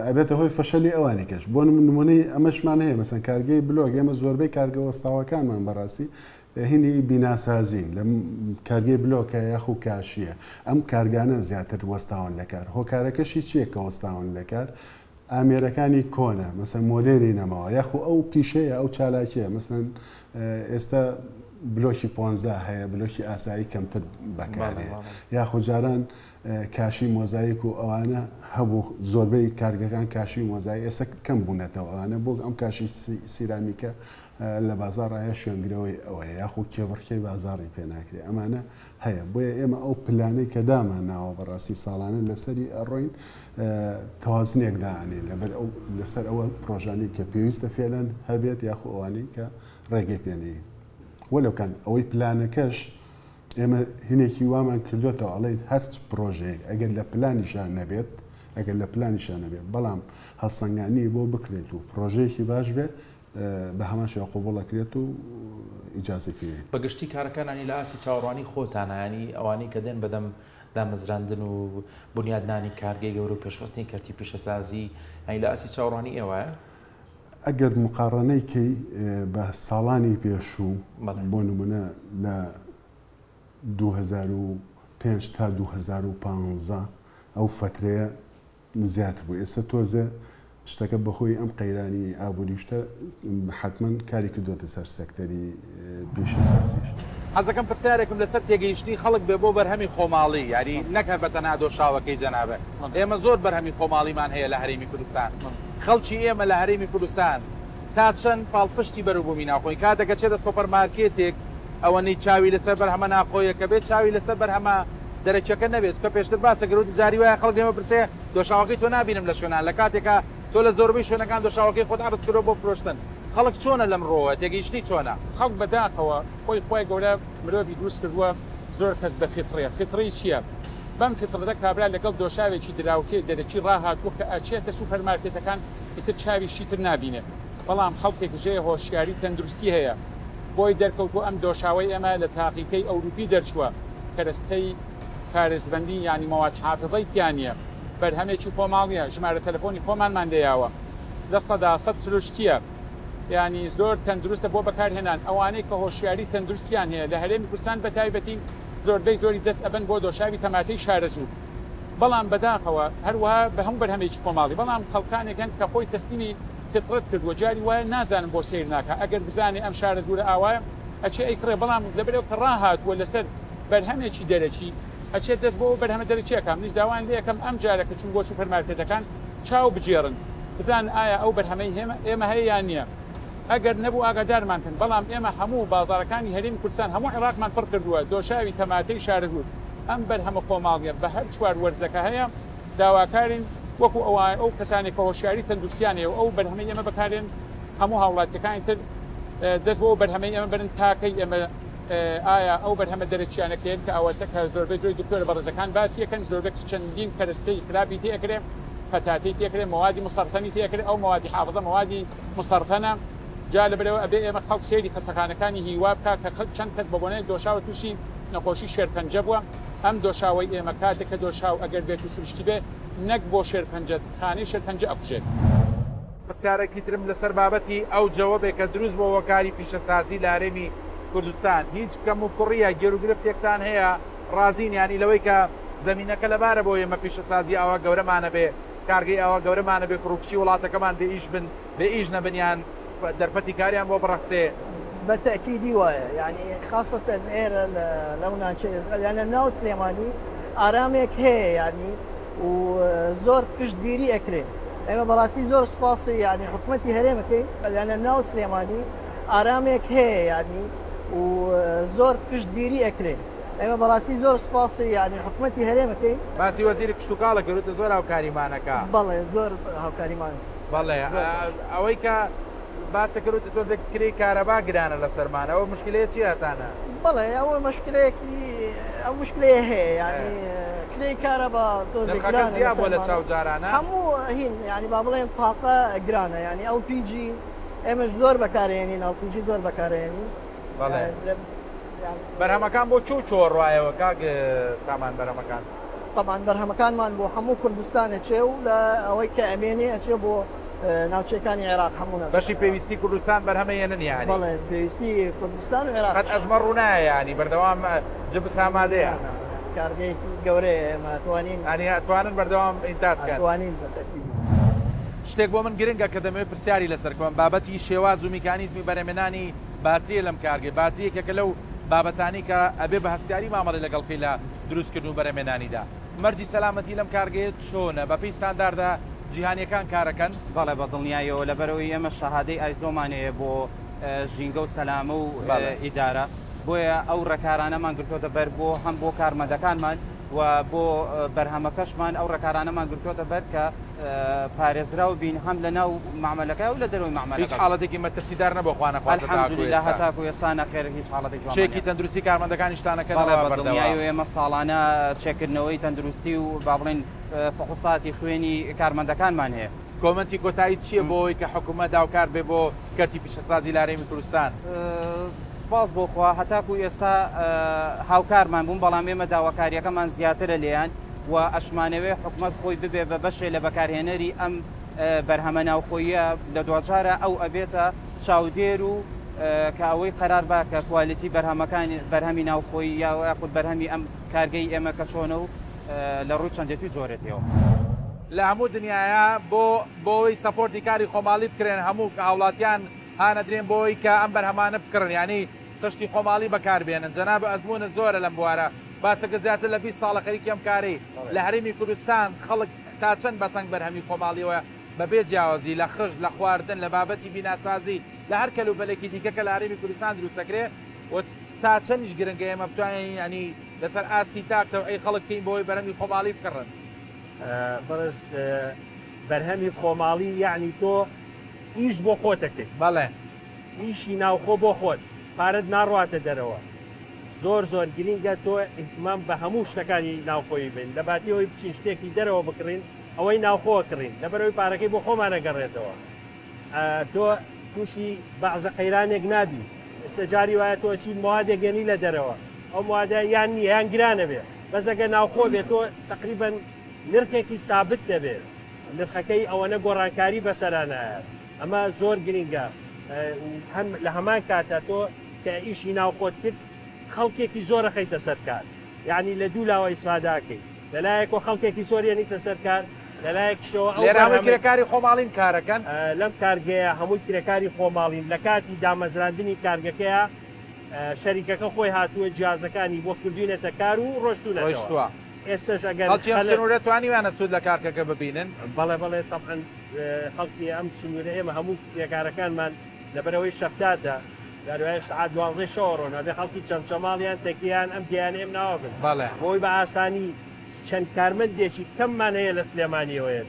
ئەبێتە هۆی فەشەلی ئەوانی کەش بۆ نمونەی ئەمەشمان هەیە مەسەن کارگەی بلۆگ ئێمە زۆربەی کارگە وەستاوەکانمان بەڕاستی هینی بیناسازین لە کارگەی بلۆکە یاخو کاشیە ئەم کارگانە زیاتر وەستاون لەکار هۆکارەکەشی چییە کە وەستاون لەکار ئامێرەکانی کۆنە مەسەن مۆدێری نەماوە یاخو ئەو پیشەیە ئەو چالاکیە مەسەن ئێستا بلۆکی 15 هەیە بلۆکی ئاسایی کەمتر بەکارێ یاخو جاران کاشی مۆزایک و ئەوانە هەبوو زۆربەی کارگەکان کاشی مۆزای ئێستا کەم بوونەتەوە ئەوانە بۆ ئەم کاشی سیرامیکە لە بازارڕایە شوێنگرەوەی ئەوەیە یاخو کێبڕکەی بازاڕی پێناکرێ ئەمانە هەیە بۆیە ئێمە ئەو پلانەی کە دامان ناوە بەڕاستی ساڵانە لەسەری ئەڕۆین تەوازنێک داانێن لەسەر ئەوە پرۆژانی کە پێویستە فێلەن هەبێت یاخو ئەوانەی کە ڕێگەی پێنەی وەلەوکان ئەوەی پلانەکەش ئێمە هینێکی وامان کردوێتەوە ئەڵێن هەرچ پرۆژەیەک ئەگەر لە پلانیشان نەبێت ئەگەر لە پلانیشانە بێت بەڵام هەڵسەنگانی بۆ بکرێت و پرۆژەیەکی باش بێت بە هەمان شێوە قوبوڵەکرێت و ئیجازە پێ بەگشتی کارەکانانی لە ئاسی چاوەڕوانی خۆتانانی ئەوانەی کە دێن بەدەم دامەزراندن و بنیادنانی کارگەی گەورە و پێشوەستنی کەرتی پیشەسازی ئەی لە ئاسی چاوەڕوانی ئێوەیە ئەگەر مقارڕانەیکەی بە ساڵانی پێشوو بۆ نمونە لە 2005 تا 2015 ئەو فترەیە زیاتر بوو ئێستا تۆزە شتەکە بەخۆی ئەم قەیرانی ئابووری شتە حتمما کاری کردوتە سەر سەکتەری پیشەسازیش. حەزەکەم پرسیارێکم لەسەر تێگەیشتنی خەڵک بێ بۆ بەرهەمی خۆماڵی یاری نەکە بەتەنها دۆشاوەکەی جەنابێت ئێمە زۆر بەرهەمی خۆماڵیمان هەیە لە هەرێمی کوردستان خەڵکی ئێمە لە هەرێمی کوردستان تا چەند پاڵپشتی بەروبوومی ناخۆی کاتێکە چێتە سوپەرمارکێتێک ئەوەنەی چاوی لەسەر بەرهەمە ناخۆیە کە بێت چاوی لەسەر بەرهەمە دەرەچەکە نەبێت کە پێشتر باسە گەرود جاری وایە خەڵک ئێمە پرسێ دۆشاوەکەی تۆ نابینم لە شوێنان لە کاتێکە تۆ لە زۆربەی شوێنەکان دۆشاوەکەی خۆت عرض کردەوە بۆ فرۆشتن خەڵک چۆنە لەم ڕۆوە تێگەیشتنی چۆنە خەڵک بەداخەوە خۆی گەورە مرۆڤی دروست کردووە زۆر کەس بە فیتڕەیە فیتڕی چییە بەم فیتڕەکە کابرا لەگەڵ دۆشاوێکی دراوسێ دەرەچی ڕاهاتووە کە ئەچێتە سوپەرمارکێتەکان ئیتر چاوی شیتر نابینێ بەڵام خەڵکێک ژێ هۆشیاری تەندروستی هەیە بۆی دەرکەوتووە ئەم دۆشاوی ئەمە لە تاقیکەی ئەوروپی دەرچووە کەرەستەی پارێزبەندی ینی مەواد حافظەی تیانە بەرهەمێکی خۆماڵیە ژمارە تەلەفۆنی خۆمانمان دەیاوە لە سەدا سەد سروشتیە ینی زۆر تەندروستە بۆ بەکارهێنان ئەوانەی کە هۆشیاری تەندروستیان هەیە لە هەرێمی کوردستان بە تایبەتی زۆربەی زۆری دەست ئەبن بۆ دۆشاوی تەماتەی شارەزوو بەڵام بەداخەوە هەروەها بە هەموو بەرهەمێکی خۆماڵی بەڵام خەڵکانێکن کە خۆی تەسلیمی فطرت کردووە جاری وایە نازانم بۆ سیر ناکە ئەگەر بزانێ ئەم شارەزوورە ئاوایە ئەچێ ئەیکڕێ بەڵام لەبەرەوە کە ڕاهاتووە لەسەر بەرهەمێکی دەرەچی ئەچێت دەست بۆ بەرهەمە دەرەچیەکەم نیش داوان لێ یەکەم ئەم جارەکە چوون بۆ سوپەرمارکێتەکان چاو بجێڕن بزان ئایا ئەو بەرهەمەی ئێمە هەیە یان نییە ئەگەر نەبوو ئاگادارمان کەن بەڵام ئێمە هەموو بازارەکانی هەرێمی کوردستان هەموو عێراقمان پڕ کردووە دۆشاوی تەماتەی شارەزوور ئەم بەرهەمە خۆماڵیە بە هەر چوار وەرزەکە هەیە داواکارین وەکو ئەو کەسانێک کە هۆشیاری تەندروستیانەیە و ئەو بەرهەمەی ئێمە بەکارێن هەموو هاوڵاتیەکانی تر دەست بۆ بەرهەمەی ئێمە برن تاکەی ئێمە ئایا ئەو بەرهەمە دەرەچیانەکەن کە ئەوەتە کە زۆربەی زۆری دکتۆرە بەڕێزەکان باسیەکەن زۆربەی چەندین کەرەستەی خراپی تێکرێ پەتاتی تێکرێ موادی مسەرتەنی تێکرێ ئەو موادی حافظە موادی مسەرتەنە جا لەبەرەوە ئەبێ ئێمە خەڵک سێری خەسەخانەکانی هیوا بکە کە چەند کەس بە بۆنەی دۆشاوە تووشی نەخۆشی شێرپەنجە بووە ئەم دۆشاوی ئێمە کاتێک کە دۆشاو ئەگەر بێت و سروشتی بێ نەک بۆ شێرپەنجە خانەی شێرپەنجە ئەکوژێت پرسیارێکی ترم لەسەر بابەتی ئەو جەوابێک کە دروست بۆ وەکاری پیشەسازی لە هەرێمی کوردستان هیچ کەم و کوڕیە گێروگرفتێکتان هەیە ڕازین ینی لەوەی کە زمینەکە لەبارە بۆ ئێمە پیشەسازی ئەوە گەورەمانە بێ کارگەی ئەوە گەورەمانە بێ کوڕکشی وڵاتەکەمان بێ ئیش بن بێ ئیش نەبنیان دەرفەتی کاریان بۆ بڕەخسێ بەتەکیدی وایە ینی خاصەتەن ئێرە لەو ناچێ یانە ناو سلێمانی ئارامێک هەیە ینی و زۆر پشتگیری ئەکرێن ئێمە بەڕاستی زۆر سپاسی ینی حکوومەتی هەرێمەکەی یانە ناو سلێمانی ئارامێک هەیە ینی و زۆر پشتگیری ئەکرێن ئێمە بەڕاستی زۆر سپاسی ینی حکوومەتی هەرێمەکەی باسی وەزیری کشتتوکاڵە کردوتە زۆر هاوکاریمانەکە بەڵێ زۆر هاوکاریمان بەڵێ ئەوەی کە باسە کردوتە تۆزێک کری کارەبا گرانە لە سەرمانە ئەوە مشکلەیە چی هەتانە بەڵێ ئەوە مشکلەیەکی ئەو مشکلەیە هەیە ینی کری کارەبا تۆزێک گرانە بۆ لە چاوجارانە هەموو هین ینی با بڵێن تاقە گرانە ینی ئەو پیجی ئێمەش زۆر بەکارێنین ئەو پیجی زۆر بەکارێنی بەرهەمەکان بۆ چۆ چۆڕایەوە کاک سامان بەرهەمەکان طبعا بەرهەمەکانمان بۆ هەموو کوردستانە چێ و لە ئەوەی کە ئەمێنێ ئەچێ بۆ ناوچەکانی عێراق هەموو بەشی پێویستی کوردستان بەرهەمەیەنن یانی بەڵێ پێویستی کوردستان و عێراق قەت ئەزمە ڕوونایە ینی بەردەوام جبس ئامادەیە کارگەیەکی گەورەیە ئێمە ئەتوانین ئەنی ئەتوانن بەردەوام ئینتاجکەن ئەتوانین بەتەکید شتێک بۆ من گرنگە کە دەمەوێت پرسیاری لەسەرکەوەم بابەتی شێواز و میکانیزمی بەرهەمێنانی باتریە لەم کارگەی باتریەکێکە لەو بابەتانی کە ئەبێ بە هەستیاری مامەڵی لەگەڵ پێی لە دروستکردن و بەرهەمێنانیدا مەرجی سەلامەتی لەم کارگەیە چۆنە بە پێی ستانداردا جیهانیەکان کارەکەن بەڵێ بە دڵنیایەوە لەبەرەوەی ئێمە شەهادەی ئایزۆمانەیە بۆ ژینگە و سەلامە و ئیدارە بۆیە ئەو ڕێکارانەمان گرتۆتە بەر بۆ هەم بۆ کارمەندەکانمان و بۆ بەرهەمەکەشمان ئەو ڕێکارانەمان گرتوۆتە بەر کە پارێزراو بین هەم لە ناو معاملەکە و لە دەرەوەی معاملەکە. هیچ حاڵەتێکی مەترسیدار نەبوو خوانەخوازە الحەمدولله هەتاکو ئێستا نەخێر هیچ حاڵەتێکی شێکی تەندروستی کارمەندەکانیشتانەکەنەوە بەردەوام ئێمە ساڵانە چێکردنەوەی تەندروستی و با بڵێن فحوساتی خوێنی کارمەندەکانمان هەیە. کۆمەنتی کۆتایی چییە بۆی کە حکوومەت داوکار بێ بۆ کەرتی پیشەسازی لە هەرێمی کوردستان؟ سپاس بۆخوا هەتاکو ئێستا هاوکارمان بوون بەڵام ئێمە داواکاریەکەمان زیاترە لێیان و ئەشمانەوێ حکوومەت خۆی ببێ بە بەشێ لە بەکارهێنەری ئەم بەرهەمە ناوخۆیە لە دوجارە ئەو ئەبێتە چاودێر و کە ئەوەی قەرار با کە کوالیتی بەرهەمی ناوخۆی یاخود بەرهەمی ئەم کارگەی ئێمە کە چۆنە و لە ڕووی چەندێتی جۆرێتەوە. لە هەموو دنیاە بۆی سەپۆرتی کاری خۆماڵی بکرێن هەموو هاوڵاتیان هانەدرێن بۆی کە ئەم بەرهەمانە بکڕن ینی تشتی خۆماڵی بەکاربێنن جەناب ئەزمونە زۆرە لەم بوارە باسەکە زیاتر لە 20 ساڵە خەریکی ئەم کارەی لە هەرێمی کوردستان خەڵک تا چەند بەتەنگ بەرهەمی خۆماڵیەوە بەبێ جیاوازی لە خشت لە خواردن لە بابەتی بیناسازی لە هەر کەلوبەلێکی دیکە لە هەرێمی کوردستان دروستەکرێ و تا چەندیش گرنگە ئێمە بتوانین ینی لەسەر ئاستی تاکتەوە ئەی خەڵک بکەین بۆی بەرهەمی خۆماڵی بکڕن. بەڕست بەرهەمی خۆماڵی یعنی تۆ ئیش بۆ خۆتەکەی بەڵێ ئیشی ناوخۆ بۆ خۆت پارەت ناڕاتە دەرەوە زۆر گرینگە تۆ ئیحتمام بە هەموو شتەکانی ناوخۆی بن لە باتیەوەی بچین شتێکی دەرەوە بکڕین ئەوەی ناوخۆ کڕین لەبەرەوەی پارەکەی بۆ خۆمانەگەڕێتەوە تۆ تووشی بەعزە قەیرانێک نابی ئێستاجاری وایە تۆ چی موادێک گەنی لە دەرەوە ئەو موادە یان نیە یان گرانە بێ بەزەگە ناوخۆ بێت تۆ تقریبن نرخێکی سابت دەبێت نرخەکەی ئەوەنە گۆڕانکاری بەسەرانایە ئەمە زۆر گرینگە لە هەمان کاتە تۆ کە ئیشی ناوخۆت کرد خەڵکێکی زۆرە خەیتە سەرکار یعنی لە دوو لاوە ئیسفاداکەی لەلایەکۆ خەڵکێکی زۆریانیتە سەرکار لەلایەکشەوە ئەو کرێکاری خۆماڵین کارەکەن لەم کارگەیە هەمووی کرێکاری خۆماڵین لە کاتی دامەزراندنی کارگەکەیە شەریکەکە خۆی هاتووە جیازەکانی بۆ کردوینەتە کار و ڕۆشتووە ئێستش ئەگەر توانیوانە سوود لە کارکەکە ببینن بەڵێ طبعاً خەڵکی ئەم سنوورە ئێمە هەموو کرێکارەکانمان لەبەرەوەی شەفتاتە داروای سعات 12 شەوڕۆن ئەبێ خەڵکی چەند چەماڵیان تەکییان ئەم دییانە ئێم ناوە بن بۆی بە ئاسانی چەند کارمەندێکی کەممان هەیە لە سلێمانیەوەیە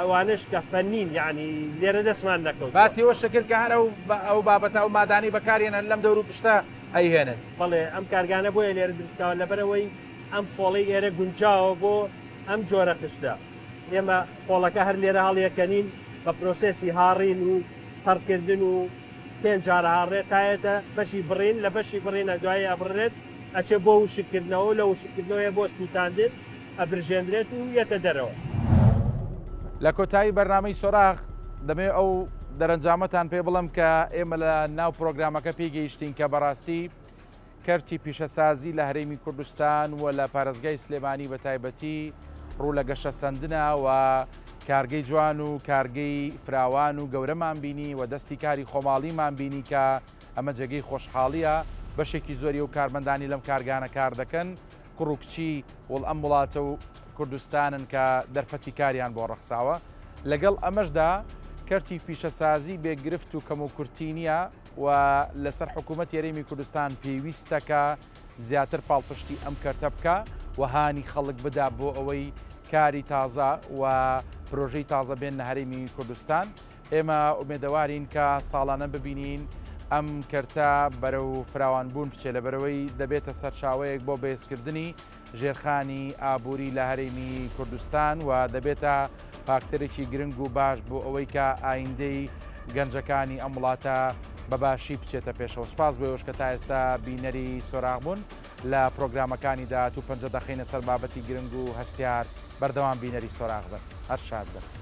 ئەوانش کە فەنین یعنی لێرە دەستمان نەکەوت باسی ئەوە شکل کە هەر ئەو بابەتە و مادانی بەکارێنە لەم دەور و پشتە ئەیهێنن بەڵێ ئەم کارگانە بۆیە لێرە دروستەوە لەبەرەوەی ئەم خۆڵی ئێرە گونجاوە بۆ ئەم جۆرە خشتە ئێمە خۆڵەکە هەر لێرە هەڵیەکەنین بە پرۆسێسی هاڕین و هەڕکردن و پێنج جارە هاڕێت تایەتە بەشی بڕین لە بەشی بڕینە دوای ئەبڕێت ئەچێ بۆ وشکردنەوە لە وشکردنەوەی بۆ سووتاندن ئەبرژێنرێت و یەتە دەرەوە. لە کۆتایی بەرنامەی سۆراخ دەمێ ئەو دەرەنجامەتان پێ بڵم کە ئێمە لە ناو پرۆگرامەکە پێگەیشتین کە بەڕاستی کەرتی پیشەسازی لە هەرێمی کوردستان و لە پارێزگای سلێمانی بە تایبەتی ڕوو لە گەشە سندنە و کارگەی جوان و کارگەی فراوان و گەورەمان بینی و دەستی کاری خۆماڵیمان بینی کە ئەمە جێگەی خۆشحاڵیە بەشێکی زۆری و کارمەندانی لەم کارگانە کار دەکەن کوڕ و کچی وڵ ئەم وڵاتە و کوردستانن کە دەرفەتی کاریان بۆ ڕەخساوە لەگەڵ ئەمەشدا کەرتی پیشەسازی بێگرفت و کەم و کورتی نییە و لەسەر حکوومەت هەرێمی کوردستان پێویستەکە زیاتر پاڵپشتی ئەم کەرتە بکە و هانی خەڵک بدا بۆ ئەوەی کاری تازە و پرۆژەی تازە بێن لە هەرێمی کوردستان ئێمە ئومێدەوارین کە ساڵانە ببینین ئەم کەرتە بەرەو فراوانبوون بچێت لە بەرەوەی دەبێتە سەرچاوەیەک بۆ بەهێزکردنی ژێرخانی ئابووری لە هەرێمی کوردستان و دەبێتە فاکتەرێکی گرنگ و باش بۆ ئەوەی کە ئایندەی گەنجەکانی ئەم وڵاتە بەباشی بچێتە پێشەوە. سپاس بۆ ئێوەش کە تا ئێستا بینەری سۆراخ بوون لە پرۆگرامەکانی داهاتوو پەنجە دەخینە سەر بابەتی گرنگ و هەستیار بەردەوام بینەری سۆراخ بن. هەر شاد بن.